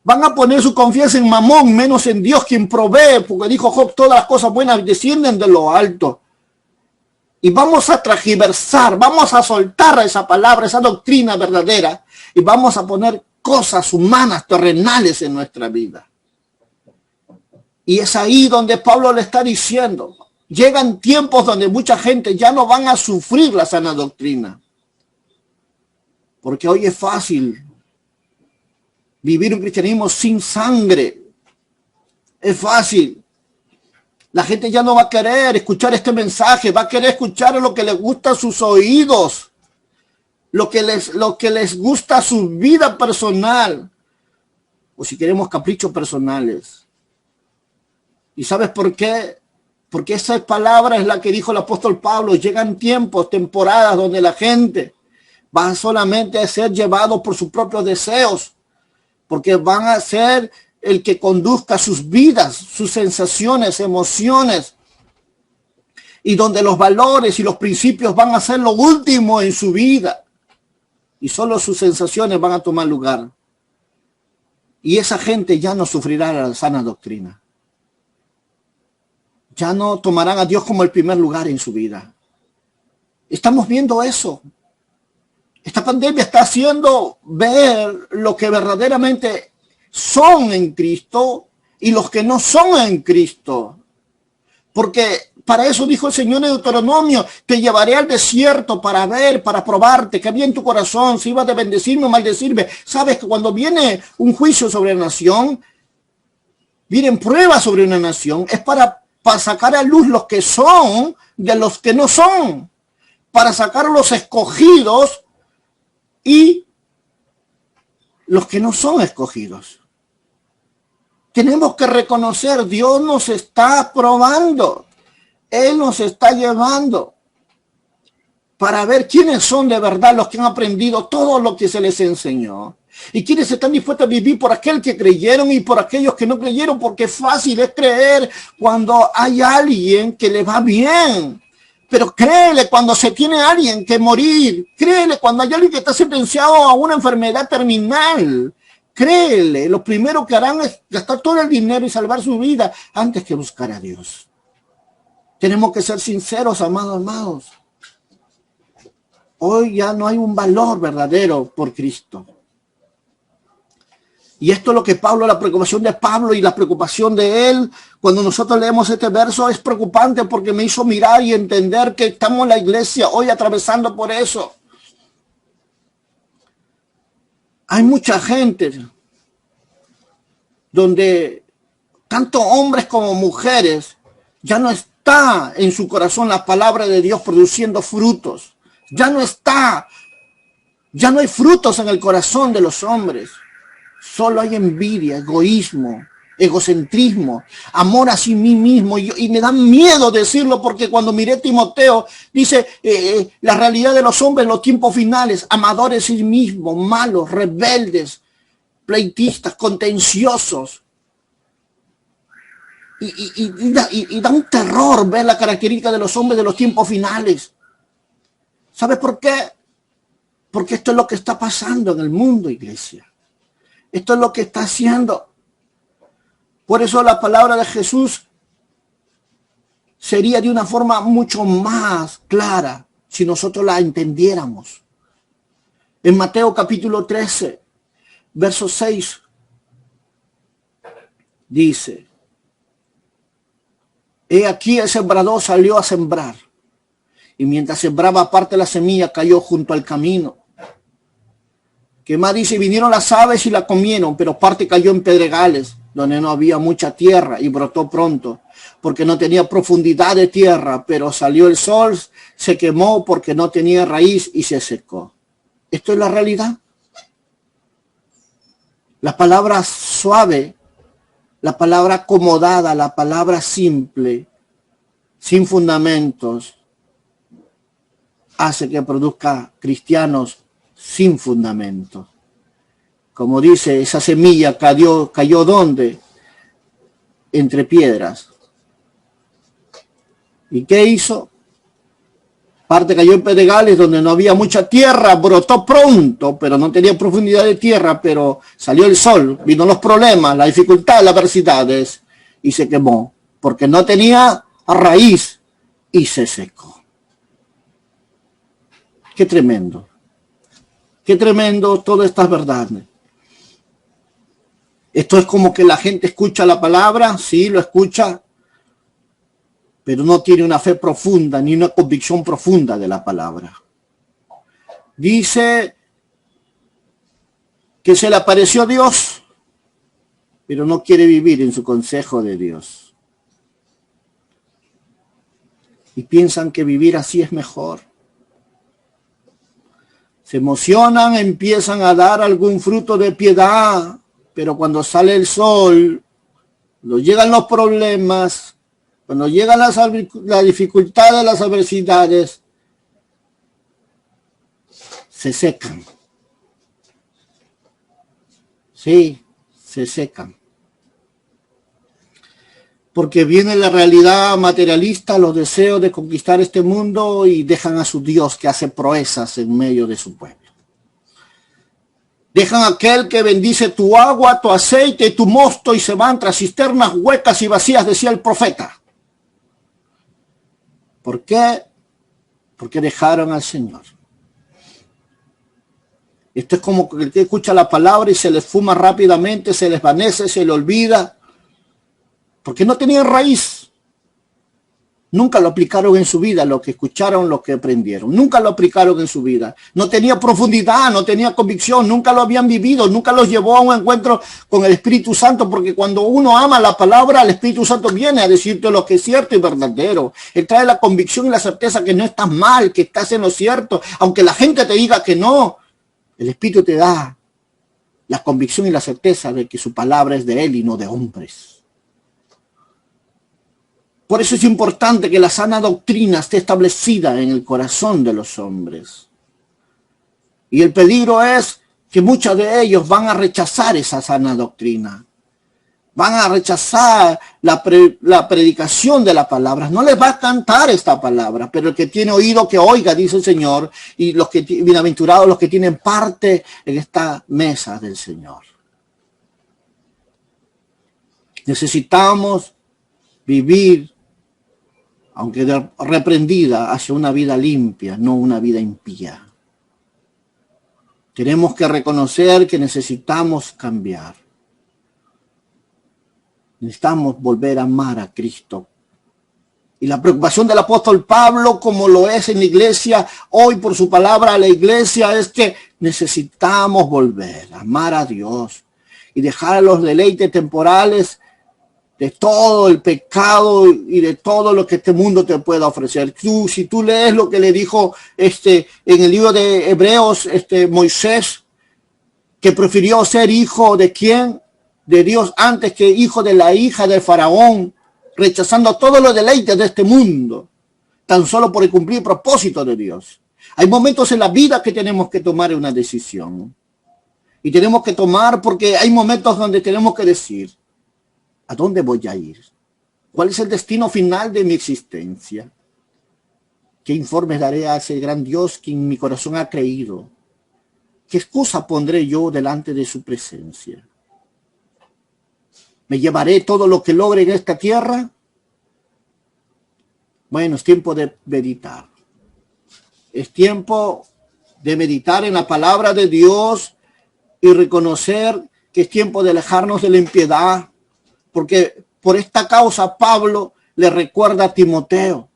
Van a poner su confianza en Mamón, menos en Dios quien provee, porque dijo Job, todas las cosas buenas descienden de lo alto. Y vamos a transgiversar, vamos a soltar esa palabra, esa doctrina verdadera, y vamos a poner cosas humanas, terrenales en nuestra vida. Y es ahí donde Pablo le está diciendo, llegan tiempos donde mucha gente ya no van a sufrir la sana doctrina. Porque hoy es fácil vivir un cristianismo sin sangre. Es fácil. La gente ya no va a querer escuchar este mensaje, va a querer escuchar lo que les gusta a sus oídos, lo que les gusta a su vida personal, o si queremos caprichos personales. ¿Y sabes por qué? Porque esa palabra es la que dijo el apóstol Pablo. Llegan tiempos, temporadas donde la gente va solamente a ser llevado por sus propios deseos, porque van a ser el que conduzca sus vidas, sus sensaciones, emociones, y donde los valores y los principios van a ser lo último en su vida, y solo sus sensaciones van a tomar lugar. Y esa gente ya no sufrirá la sana doctrina. Ya no tomarán a Dios como el primer lugar en su vida. Estamos viendo eso. Esta pandemia está haciendo ver lo que verdaderamente son en Cristo y los que no son en Cristo. Porque para eso dijo el Señor en Deuteronomio: te llevaré al desierto para ver, para probarte, que había en tu corazón, si ibas a bendecirme o maldecirme. Sabes que cuando viene un juicio sobre la nación, vienen pruebas sobre una nación, es para sacar a luz los que son de los que no son, para sacar a los escogidos y los que no son escogidos. Tenemos que reconocer, Dios nos está probando. Él nos está llevando para ver quiénes son de verdad los que han aprendido todo lo que se les enseñó. Y quienes están dispuestos a vivir por aquel que creyeron y por aquellos que no creyeron, porque fácil es creer cuando hay alguien que le va bien. Pero créele cuando se tiene a alguien que morir. Créele cuando hay alguien que está sentenciado a una enfermedad terminal. Créele, lo primero que harán es gastar todo el dinero y salvar su vida antes que buscar a Dios. Tenemos que ser sinceros, amados. Hoy ya no hay un valor verdadero por Cristo. Y esto es lo que Pablo, la preocupación de Pablo y la preocupación de él, cuando nosotros leemos este verso, es preocupante porque me hizo mirar y entender que estamos en la iglesia hoy atravesando por eso. Hay mucha gente donde tanto hombres como mujeres ya no está en su corazón la palabra de Dios produciendo frutos. Ya no hay frutos en el corazón de los hombres. Solo hay envidia, egoísmo, egocentrismo, amor a sí mismo. Y me da miedo decirlo porque cuando miré Timoteo, dice la realidad de los hombres en los tiempos finales: amadores de sí mismos, malos, rebeldes, pleitistas, contenciosos. Y da un terror ver la característica de los hombres de los tiempos finales. ¿Sabe por qué? Porque esto es lo que está pasando en el mundo, iglesia. Esto es lo que está haciendo. Por eso la palabra de Jesús sería de una forma mucho más clara si nosotros la entendiéramos. En Mateo capítulo 13, verso 6, dice: he aquí el sembrador salió a sembrar, y mientras sembraba, parte de la semilla cayó junto al camino. ¿Qué más dice? Vinieron las aves y la comieron, pero parte cayó en pedregales, donde no había mucha tierra, y brotó pronto, porque no tenía profundidad de tierra. Pero salió el sol, se quemó porque no tenía raíz y se secó. Esto es la realidad. La palabra suave, la palabra acomodada, la palabra simple, sin fundamentos, hace que produzca cristianos sin fundamento. Como dice, esa semilla cayó ¿dónde? Entre piedras. ¿Y qué hizo? Parte cayó en pedregales donde no había mucha tierra, brotó pronto, pero no tenía profundidad de tierra, pero salió el sol, vino los problemas, la dificultad, las adversidades, y se quemó, porque no tenía raíz y se secó. Qué tremendo. Qué tremendo todas estas verdades. Esto es como que la gente escucha la palabra, sí, lo escucha, pero no tiene una fe profunda ni una convicción profunda de la palabra. Dice que se le apareció Dios, pero no quiere vivir en su consejo de Dios. Y piensan que vivir así es mejor. Se emocionan, empiezan a dar algún fruto de piedad, pero cuando sale el sol, cuando llegan los problemas, cuando llegan las dificultades, las adversidades, se secan. Sí, se secan. Porque viene la realidad materialista, los deseos de conquistar este mundo, y dejan a su Dios que hace proezas en medio de su pueblo. Dejan a aquel que bendice tu agua, tu aceite y tu mosto, y se van tras cisternas huecas y vacías, decía el profeta. ¿Por qué? Porque dejaron al Señor. Esto es como que el que escucha la palabra y se les fuma rápidamente, se les desvanece, se le olvida, porque no tenían raíz. Nunca lo aplicaron en su vida, lo que escucharon, lo que aprendieron. Nunca lo aplicaron en su vida. No tenía profundidad, no tenía convicción, nunca lo habían vivido, nunca los llevó a un encuentro con el Espíritu Santo, porque cuando uno ama la palabra, el Espíritu Santo viene a decirte lo que es cierto y verdadero. Él trae la convicción y la certeza que no estás mal, que estás en lo cierto, aunque la gente te diga que no. El Espíritu te da la convicción y la certeza de que su palabra es de Él y no de hombres. Por eso es importante que la sana doctrina esté establecida en el corazón de los hombres. Y el peligro es que muchos de ellos van a rechazar esa sana doctrina. Van a rechazar la predicación de la palabra. No les va a cantar esta palabra, pero el que tiene oído que oiga, dice el Señor, y los que bienaventurados los que tienen parte en esta mesa del Señor. Necesitamos vivir, aunque reprendida, hacia una vida limpia, no una vida impía. Tenemos que reconocer que necesitamos cambiar. Necesitamos volver a amar a Cristo. Y la preocupación del apóstol Pablo, como lo es en la iglesia, hoy por su palabra a la iglesia, es que necesitamos volver a amar a Dios y dejar los deleites temporales de todo el pecado y de todo lo que este mundo te pueda ofrecer. Si tú lees lo que le dijo en el libro de Hebreos, Moisés, que prefirió ser hijo de quién, de Dios, antes que hijo de la hija del faraón, rechazando todos los deleites de este mundo, tan solo por cumplir el propósito de Dios. Hay momentos en la vida que tenemos que tomar una decisión. Y tenemos que tomar porque hay momentos donde tenemos que decir, ¿a dónde voy a ir? ¿Cuál es el destino final de mi existencia? ¿Qué informes daré a ese gran Dios que en mi corazón ha creído? ¿Qué excusa pondré yo delante de su presencia? ¿Me llevaré todo lo que logre en esta tierra? Bueno, es tiempo de meditar. Es tiempo de meditar en la palabra de Dios y reconocer que es tiempo de alejarnos de la impiedad, porque por esta causa Pablo le recuerda a Timoteo.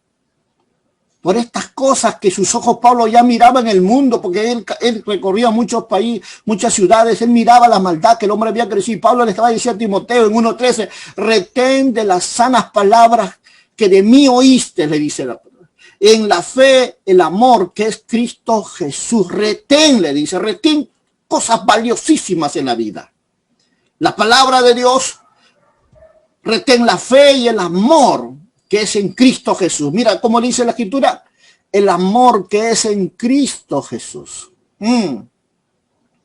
Por estas cosas que sus ojos Pablo ya miraba en el mundo, porque él recorría muchos países, muchas ciudades, él miraba la maldad que el hombre había crecido. Pablo le estaba diciendo a Timoteo en 1:13, retén de las sanas palabras que de mí oíste, le dice la palabra. En la fe, el amor que es Cristo Jesús. Retén, le dice, retén cosas valiosísimas en la vida. La palabra de Dios, retén la fe y el amor que es en Cristo Jesús. Mira cómo dice la Escritura, el amor que es en Cristo Jesús.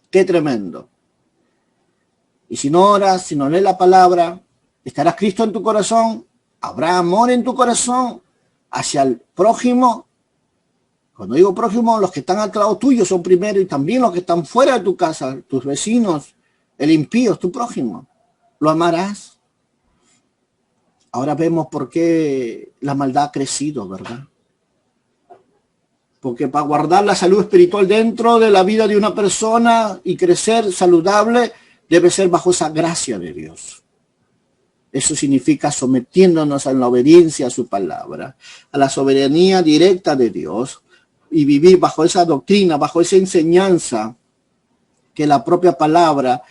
Qué tremendo. Y si no oras, si no lees la palabra, estará Cristo en tu corazón, habrá amor en tu corazón hacia el prójimo. Cuando digo prójimo, los que están al lado tuyo son primero y también los que están fuera de tu casa, tus vecinos, el impío es tu prójimo. Lo amarás. Ahora vemos por qué la maldad ha crecido, ¿verdad? Porque para guardar la salud espiritual dentro de la vida de una persona y crecer saludable, debe ser bajo esa gracia de Dios. Eso significa sometiéndonos a la obediencia a su palabra, a la soberanía directa de Dios y vivir bajo esa doctrina, bajo esa enseñanza que la propia palabra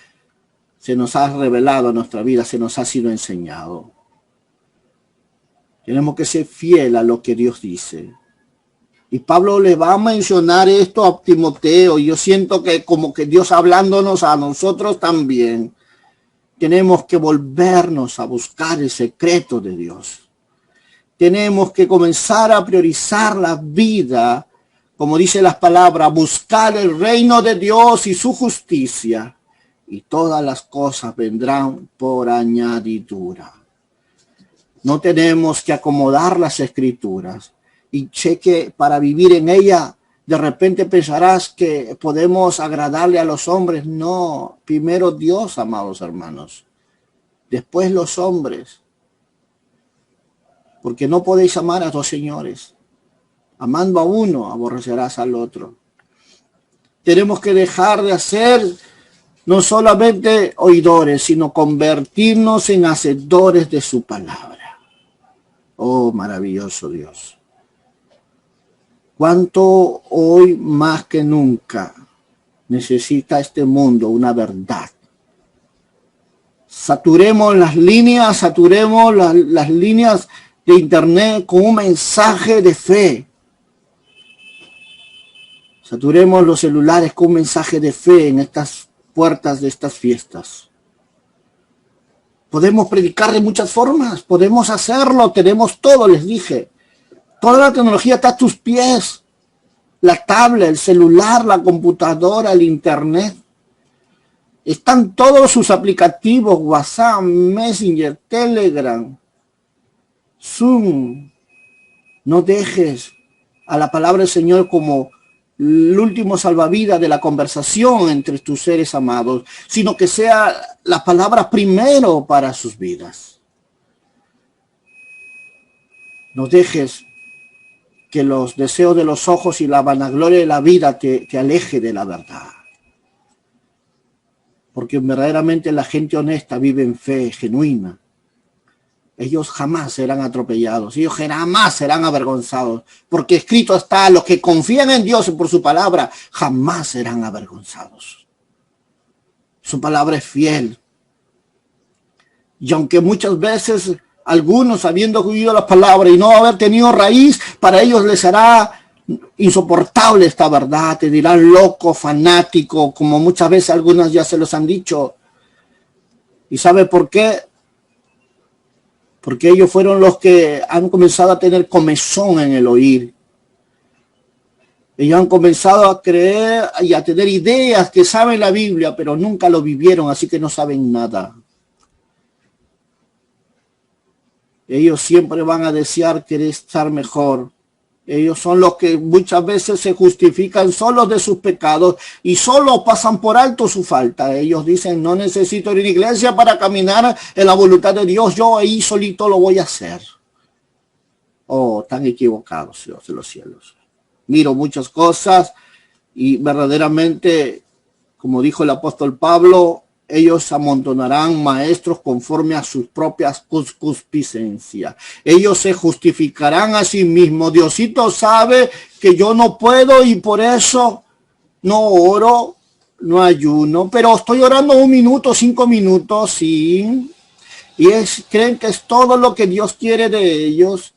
se nos ha revelado a nuestra vida, se nos ha sido enseñado. Tenemos que ser fiel a lo que Dios dice. Y Pablo le va a mencionar esto a Timoteo. Y yo siento que como que Dios hablándonos a nosotros también. Tenemos que volvernos a buscar el secreto de Dios. Tenemos que comenzar a priorizar la vida, como dice las palabras, buscar el reino de Dios y su justicia. Y todas las cosas vendrán por añadidura. No tenemos que acomodar las escrituras y cheque para vivir en ella. De repente pensarás que podemos agradarle a los hombres. No, primero Dios, amados hermanos. Después los hombres. Porque no podéis amar a dos señores. Amando a uno, aborrecerás al otro. Tenemos que dejar de ser no solamente oidores, sino convertirnos en hacedores de su palabra. Oh, maravilloso Dios. Cuánto hoy más que nunca necesita este mundo una verdad. Saturemos las líneas, las líneas de internet con un mensaje de fe. Saturemos los celulares con un mensaje de fe en estas puertas de estas fiestas. Podemos predicar de muchas formas, podemos hacerlo, tenemos todo, les dije. Toda la tecnología está a tus pies. La tablet, el celular, la computadora, el internet. Están todos sus aplicativos, WhatsApp, Messenger, Telegram, Zoom. No dejes a la palabra del Señor como el último salvavidas de la conversación entre tus seres amados, sino que sea la palabra primero para sus vidas. No dejes que los deseos de los ojos y la vanagloria de la vida te aleje de la verdad. Porque verdaderamente la gente honesta vive en fe genuina. Ellos jamás serán atropellados, ellos jamás serán avergonzados, porque escrito está, los que confían en Dios y por su palabra, jamás serán avergonzados. Su palabra es fiel. Y aunque muchas veces algunos, habiendo oído la palabra y no haber tenido raíz, para ellos les será insoportable esta verdad, te dirán loco, fanático, como muchas veces algunas ya se los han dicho. ¿Y sabe por qué? Porque ellos fueron los que han comenzado a tener comezón en el oír. Ellos han comenzado a creer y a tener ideas que saben la Biblia, pero nunca lo vivieron, así que no saben nada. Ellos siempre van a desear querer estar mejor. Ellos son los que muchas veces se justifican solos de sus pecados y solo pasan por alto su falta. Ellos dicen, no necesito ir a la iglesia para caminar en la voluntad de Dios. Yo ahí solito lo voy a hacer. Oh, tan equivocados, Dios de los cielos. Miro muchas cosas y verdaderamente, como dijo el apóstol Pablo, ellos amontonarán maestros conforme a sus propias concupiscencias. Ellos se justificarán a sí mismos. Diosito sabe que yo no puedo y por eso no oro, no ayuno. Pero estoy orando 1 minuto, 5 minutos, sí. Y creen que es todo lo que Dios quiere de ellos.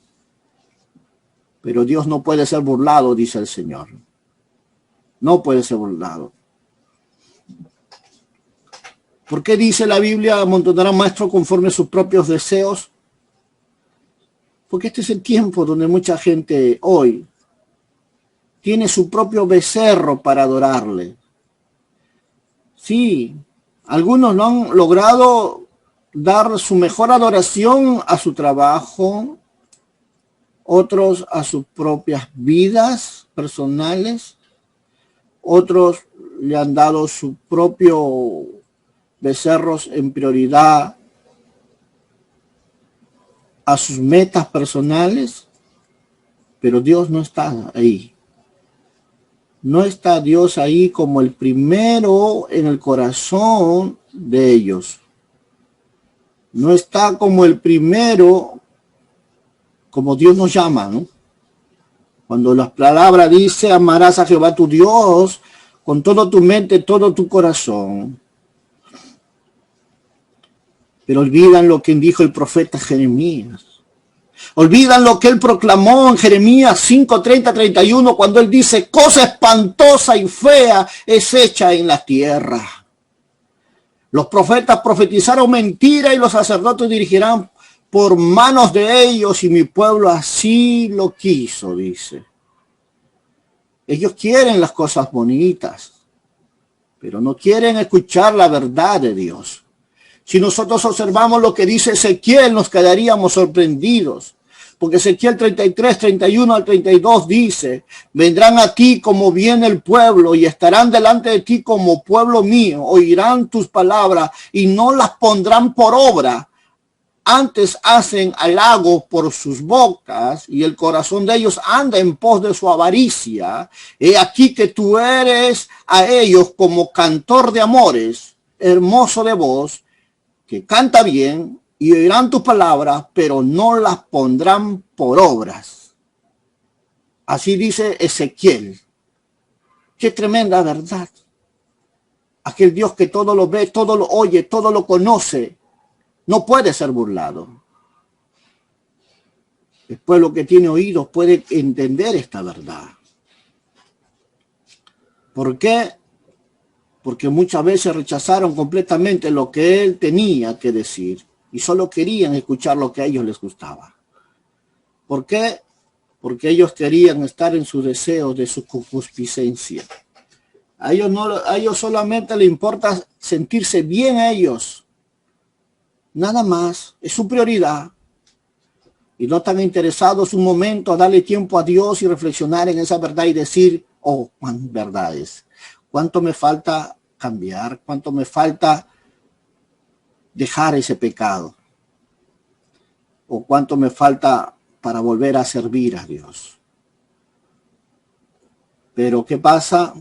Pero Dios no puede ser burlado, dice el Señor. No puede ser burlado. ¿Por qué dice la Biblia, amontonarán maestros conforme a sus propios deseos? Porque este es el tiempo donde mucha gente hoy tiene su propio becerro para adorarle. Sí, algunos no han logrado dar su mejor adoración a su trabajo, otros a sus propias vidas personales, otros le han dado su propio becerros en prioridad a sus metas personales, pero Dios no está ahí. No está Dios ahí como el primero en el corazón de ellos. No está como el primero, como Dios nos llama, ¿no? Cuando la palabra dice, amarás a Jehová tu Dios con toda tu mente, todo tu corazón. Pero olvidan lo que dijo el profeta Jeremías. Olvidan lo que él proclamó en Jeremías 5, 30, 31, cuando él dice, cosa espantosa y fea es hecha en la tierra. Los profetas profetizaron mentira y los sacerdotes dirigirán por manos de ellos y mi pueblo así lo quiso, dice. Ellos quieren las cosas bonitas, pero no quieren escuchar la verdad de Dios. Si nosotros observamos lo que dice Ezequiel, nos quedaríamos sorprendidos. Porque Ezequiel 33, 31 al 32 dice, vendrán a ti como viene el pueblo y estarán delante de ti como pueblo mío. Oirán tus palabras y no las pondrán por obra antes hacen halagos por sus bocas y el corazón de ellos anda en pos de su avaricia. He aquí que tú eres a ellos como cantor de amores, hermoso de voz, que canta bien y oirán tus palabras, pero no las pondrán por obras. Así dice Ezequiel. Qué tremenda verdad. Aquel Dios que todo lo ve, todo lo oye, todo lo conoce, no puede ser burlado. El pueblo que tiene oídos puede entender esta verdad. ¿Por qué? Porque muchas veces rechazaron completamente lo que él tenía que decir y solo querían escuchar lo que a ellos les gustaba. ¿Por qué? Porque ellos querían estar en sus deseos de su concupiscencia. A ellos solamente les importa sentirse bien a ellos. Nada más, es su prioridad. Y no están interesados un momento a darle tiempo a Dios y reflexionar en esa verdad y decir, oh, cuán verdad es. ¿Cuánto me falta cambiar? ¿Cuánto me falta dejar ese pecado? ¿O cuánto me falta para volver a servir a Dios? Pero ¿qué pasa?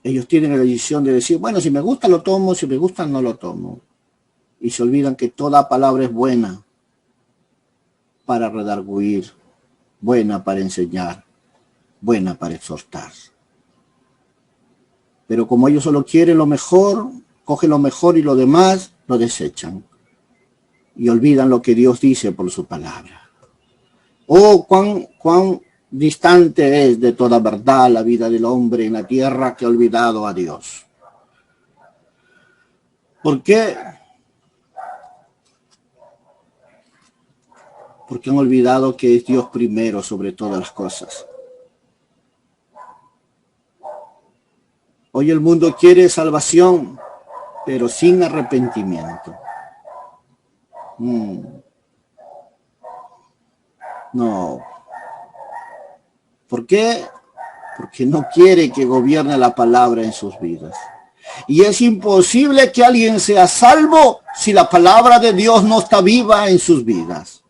Ellos tienen la decisión de decir, bueno, si me gusta lo tomo, si me gusta no lo tomo. Y se olvidan que toda palabra es buena para redarguir, buena para enseñar, buena para exhortar. Pero como ellos solo quieren lo mejor, cogen lo mejor y lo demás lo desechan. Y olvidan lo que Dios dice por su palabra. Oh, cuán distante es de toda verdad la vida del hombre en la tierra que ha olvidado a Dios. ¿Por qué? Porque han olvidado que es Dios primero sobre todas las cosas. Hoy el mundo quiere salvación, pero sin arrepentimiento. No. ¿Por qué? Porque no quiere que gobierne la palabra en sus vidas. Y es imposible que alguien sea salvo si la palabra de Dios no está viva en sus vidas.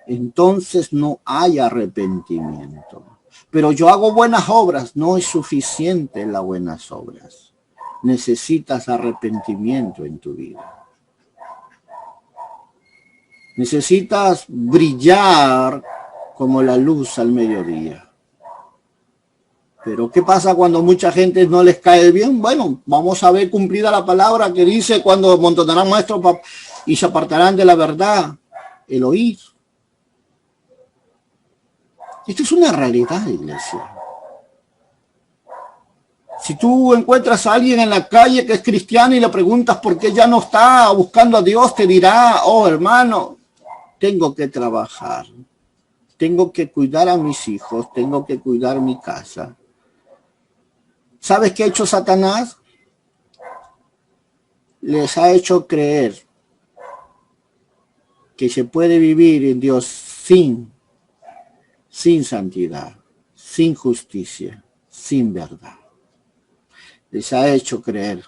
Entonces no hay arrepentimiento. Pero yo hago buenas obras, no es suficiente las buenas obras. Necesitas arrepentimiento en tu vida. Necesitas brillar como la luz al mediodía. Pero ¿qué pasa cuando mucha gente no les cae bien? Bueno, vamos a ver cumplida la palabra que dice cuando amontonarán maestros y se apartarán de la verdad, el oír. Esto es una realidad, iglesia. Si tú encuentras a alguien en la calle que es cristiano y le preguntas por qué ya no está buscando a Dios, te dirá, oh hermano, tengo que trabajar, tengo que cuidar a mis hijos, tengo que cuidar mi casa. ¿Sabes qué ha hecho Satanás? Les ha hecho creer que se puede vivir en Dios sin santidad, sin justicia, sin verdad. Les ha hecho creer.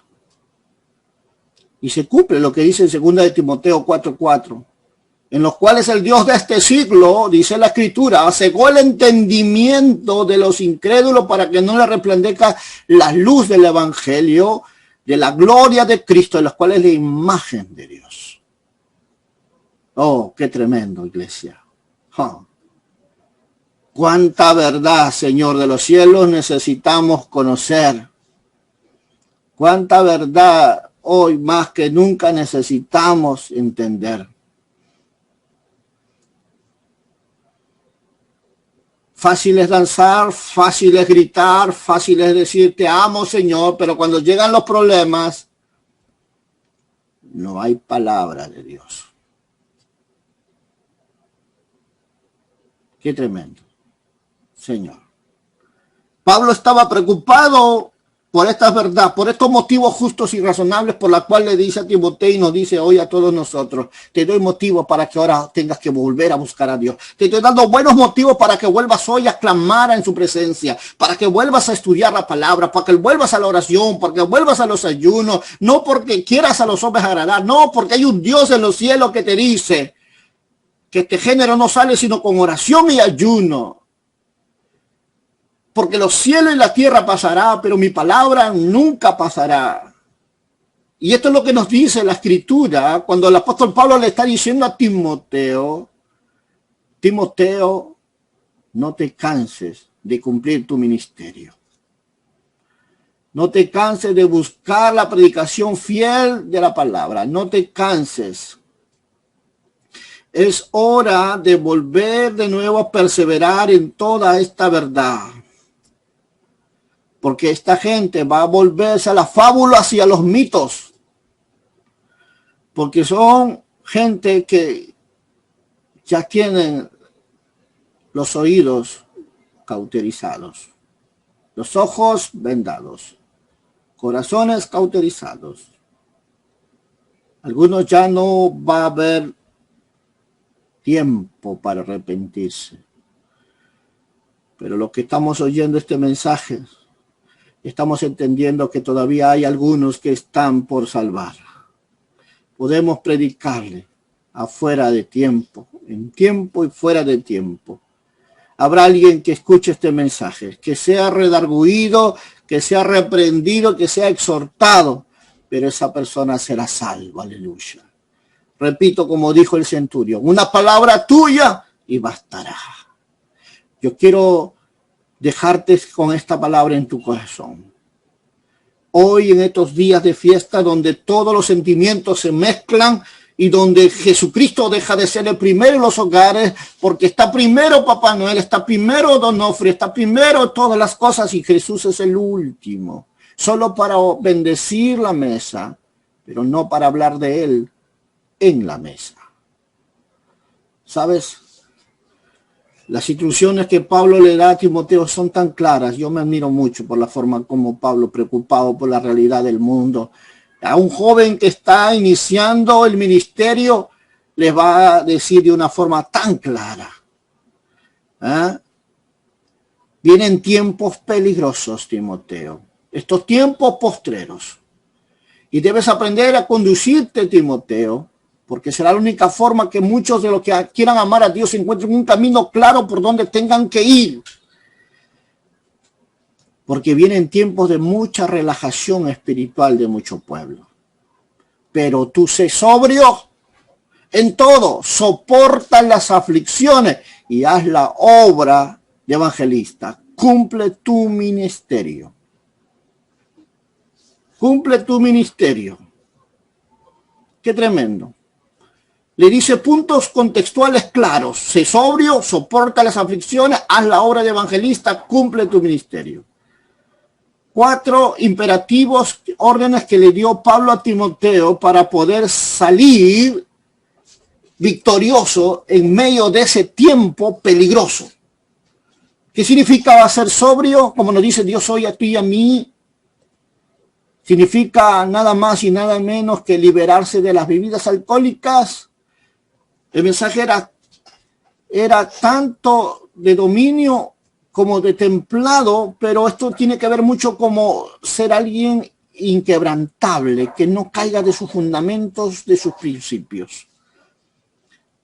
Y se cumple lo que dice en 2 de Timoteo 4:4, en los cuales el Dios de este siglo, dice la Escritura, cegó el entendimiento de los incrédulos para que no le resplandezca la luz del Evangelio, de la gloria de Cristo, en los cuales es la imagen de Dios. Oh, qué tremendo, iglesia. Oh. Cuánta verdad, Señor de los cielos, necesitamos conocer. Cuánta verdad hoy más que nunca necesitamos entender. Fácil es danzar, fácil es gritar, fácil es decir te amo, Señor, pero cuando llegan los problemas, no hay palabra de Dios. Qué tremendo, Señor. Pablo estaba preocupado por esta verdad, por estos motivos justos y razonables por la cual le dice a Timoteo y nos dice hoy a todos nosotros, te doy motivos para que ahora tengas que volver a buscar a Dios. Te estoy dando buenos motivos para que vuelvas hoy a clamar en su presencia, para que vuelvas a estudiar la palabra, para que vuelvas a la oración, para que vuelvas a los ayunos, no porque quieras a los hombres agradar, no, porque hay un Dios en los cielos que te dice que este género no sale sino con oración y ayuno. Porque los cielos y la tierra pasará, pero mi palabra nunca pasará. Y esto es lo que nos dice la Escritura cuando el apóstol Pablo le está diciendo a Timoteo, Timoteo, no te canses de cumplir tu ministerio. No te canses de buscar la predicación fiel de la palabra. No te canses. Es hora de volver de nuevo a perseverar en toda esta verdad. Porque esta gente va a volverse a las fábulas y a los mitos. Porque son gente que ya tienen los oídos cauterizados, los ojos vendados, corazones cauterizados. Algunos ya no va a haber tiempo para arrepentirse. Pero los que estamos oyendo este mensaje, estamos entendiendo que todavía hay algunos que están por salvar. Podemos predicarle afuera de tiempo, en tiempo y fuera de tiempo. Habrá alguien que escuche este mensaje, que sea redarguido, que sea reprendido, que sea exhortado, pero esa persona será salva, aleluya. Repito, como dijo el centurión, una palabra tuya y bastará. Yo quiero dejarte con esta palabra en tu corazón. Hoy en estos días de fiesta donde todos los sentimientos se mezclan y donde Jesucristo deja de ser el primero en los hogares, porque está primero Papá Noel, está primero Donofrio, está primero todas las cosas y Jesús es el último, solo para bendecir la mesa, pero no para hablar de él en la mesa. ¿Sabes? Las instrucciones que Pablo le da a Timoteo son tan claras. Yo me admiro mucho por la forma como Pablo, preocupado por la realidad del mundo, a un joven que está iniciando el ministerio, les va a decir de una forma tan clara. Vienen tiempos peligrosos, Timoteo. Estos tiempos postreros. Y debes aprender a conducirte, Timoteo, porque será la única forma que muchos de los que quieran amar a Dios encuentren un camino claro por donde tengan que ir. Porque vienen tiempos de mucha relajación espiritual de mucho pueblo. Pero tú sé sobrio en todo, soporta las aflicciones y haz la obra de evangelista. Cumple tu ministerio. Cumple tu ministerio. Qué tremendo. Le dice puntos contextuales claros. Sé sobrio, soporta las aflicciones, haz la obra de evangelista, cumple tu ministerio. 4 imperativos, órdenes que le dio Pablo a Timoteo para poder salir victorioso en medio de ese tiempo peligroso. ¿Qué significa ser sobrio? Como nos dice Dios hoy a ti y a mí. Significa nada más y nada menos que liberarse de las bebidas alcohólicas. El mensaje era tanto de dominio como de templado, pero esto tiene que ver mucho como ser alguien inquebrantable, que no caiga de sus fundamentos, de sus principios.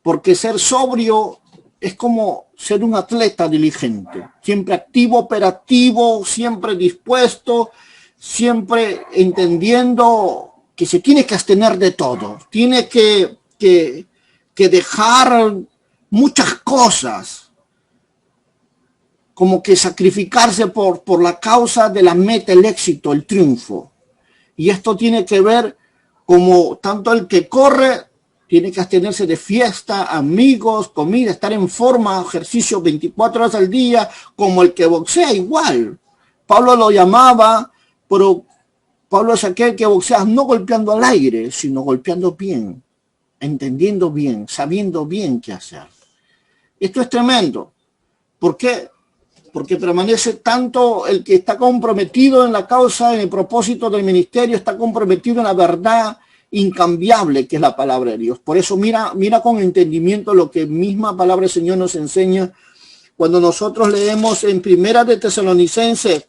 Porque ser sobrio es como ser un atleta diligente, siempre activo, operativo, siempre dispuesto, siempre entendiendo que se tiene que abstener de todo, tiene que dejar muchas cosas, como que sacrificarse por la causa de la meta, el éxito, el triunfo. Y esto tiene que ver como tanto el que corre tiene que abstenerse de fiesta, amigos, comida, estar en forma, ejercicio 24 horas al día, como el que boxea igual. Pablo lo llamaba, pero Pablo es aquel que boxea no golpeando al aire, sino golpeando bien, entendiendo bien, sabiendo bien qué hacer. Esto es tremendo. ¿Por qué? porque permanece tanto el que está comprometido en la causa, en el propósito del ministerio, está comprometido en la verdad incambiable que es la palabra de Dios. Por eso mira con entendimiento lo que misma palabra del Señor nos enseña cuando nosotros leemos en Primera de Tesalonicenses,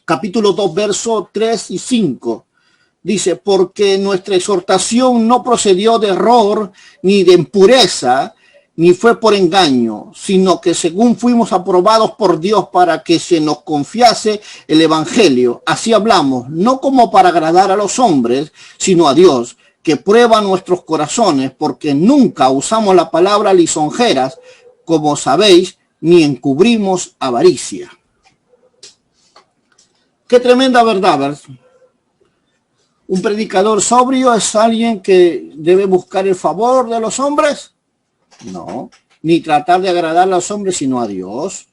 capítulo 2, versos 3 y 5. Dice, porque nuestra exhortación no procedió de error ni de impureza, ni fue por engaño, sino que según fuimos aprobados por Dios para que se nos confiase el evangelio. Así hablamos, no como para agradar a los hombres, sino a Dios, que prueba nuestros corazones, porque nunca usamos la palabra lisonjeras, como sabéis, ni encubrimos avaricia. Qué tremenda verdad, ¿verdad? ¿Un predicador sobrio es alguien que debe buscar el favor de los hombres? No, ni tratar de agradar a los hombres, sino a Dios.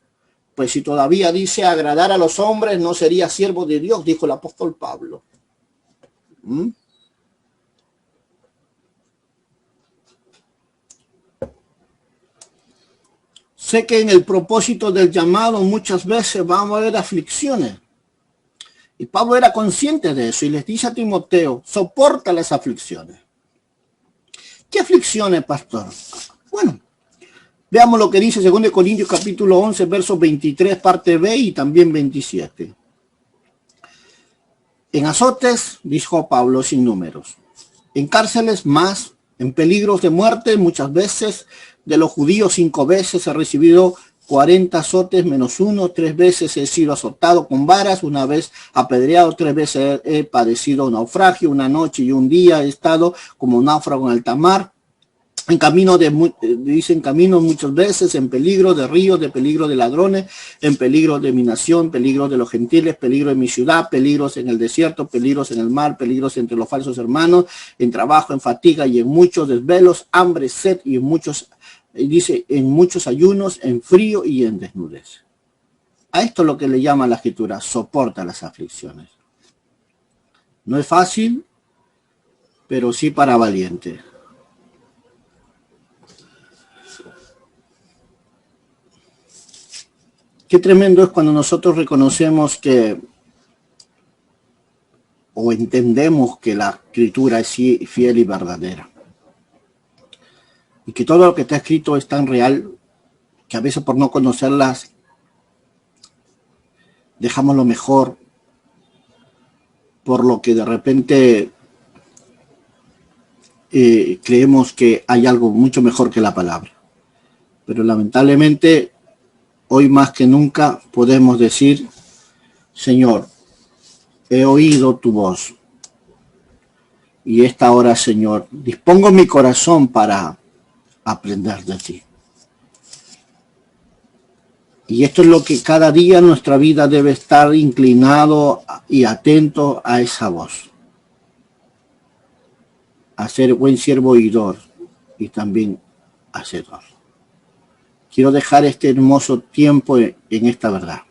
Pues si todavía dice agradar a los hombres, no sería siervo de Dios, dijo el apóstol Pablo. Sé que en el propósito del llamado muchas veces vamos a haber aflicciones. Y Pablo era consciente de eso y les dice a Timoteo, soporta las aflicciones. ¿Qué aflicciones, pastor? Bueno, veamos lo que dice 2 Corintios capítulo 11, versos 23, parte B y también 27. En azotes, dijo Pablo, sin números. En cárceles más, en peligros de muerte, muchas veces. De los judíos 5 veces he recibido 40 azotes menos 1, 3 veces he sido azotado con varas, 1 vez apedreado, 3 veces he padecido naufragio, 1 noche y 1 día he estado como náufrago en alta mar. En camino dicen camino muchas veces, en peligro de ríos, de peligro de ladrones, en peligro de mi nación, peligro de los gentiles, peligro de mi ciudad, peligros en el desierto, peligros en el mar, peligros entre los falsos hermanos, en trabajo, en fatiga y en muchos desvelos, hambre, sed y en muchos, dice, en muchos ayunos, en frío y en desnudez. A esto es lo que le llama la Escritura, soporta las aflicciones. No es fácil, pero sí para valiente. Qué tremendo es cuando nosotros reconocemos que o entendemos que la Escritura es fiel y verdadera. Y que todo lo que está escrito es tan real que a veces por no conocerlas dejamos lo mejor, por lo que de repente creemos que hay algo mucho mejor que la palabra. Pero lamentablemente hoy más que nunca podemos decir, Señor, he oído tu voz. Y esta hora, Señor, dispongo mi corazón para aprender de ti. Y esto es lo que cada día en nuestra vida debe estar inclinado y atento a esa voz. A ser buen siervo oidor y también hacedor. Quiero dejar este hermoso tiempo en esta verdad.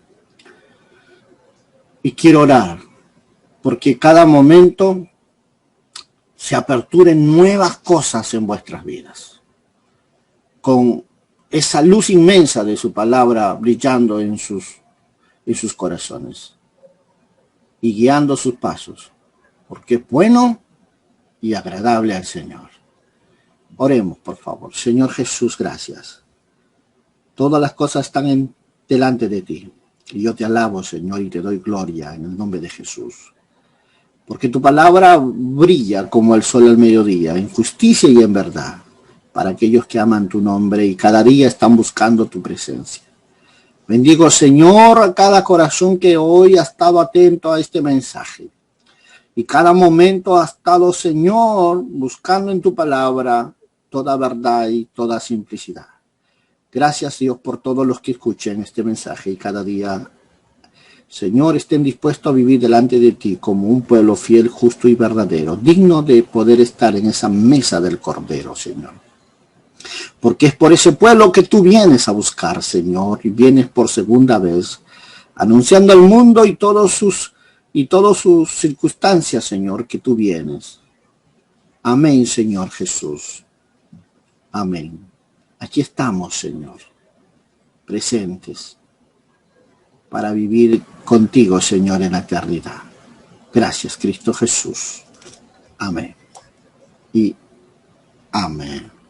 Y quiero orar, porque cada momento se aperturen nuevas cosas en vuestras vidas. Con esa luz inmensa de su palabra brillando en sus corazones. Y guiando sus pasos. Porque es bueno y agradable al Señor. Oremos, por favor. Señor Jesús, gracias. Todas las cosas están delante de ti. Y yo te alabo, Señor, y te doy gloria en el nombre de Jesús. Porque tu palabra brilla como el sol al mediodía, en justicia y en verdad, para aquellos que aman tu nombre y cada día están buscando tu presencia. Bendigo, Señor, a cada corazón que hoy ha estado atento a este mensaje. Y cada momento ha estado, Señor, buscando en tu palabra toda verdad y toda simplicidad. Gracias, Dios, por todos los que escuchen este mensaje y cada día, Señor, estén dispuestos a vivir delante de ti como un pueblo fiel, justo y verdadero, digno de poder estar en esa mesa del Cordero, Señor. Porque es por ese pueblo que tú vienes a buscar, Señor, y vienes por segunda vez, anunciando al mundo y todas sus circunstancias, Señor, que tú vienes. Amén, Señor Jesús. Amén. Aquí estamos, Señor, presentes. para vivir contigo, Señor, en la eternidad. Gracias, Cristo Jesús. Amén. Y amén.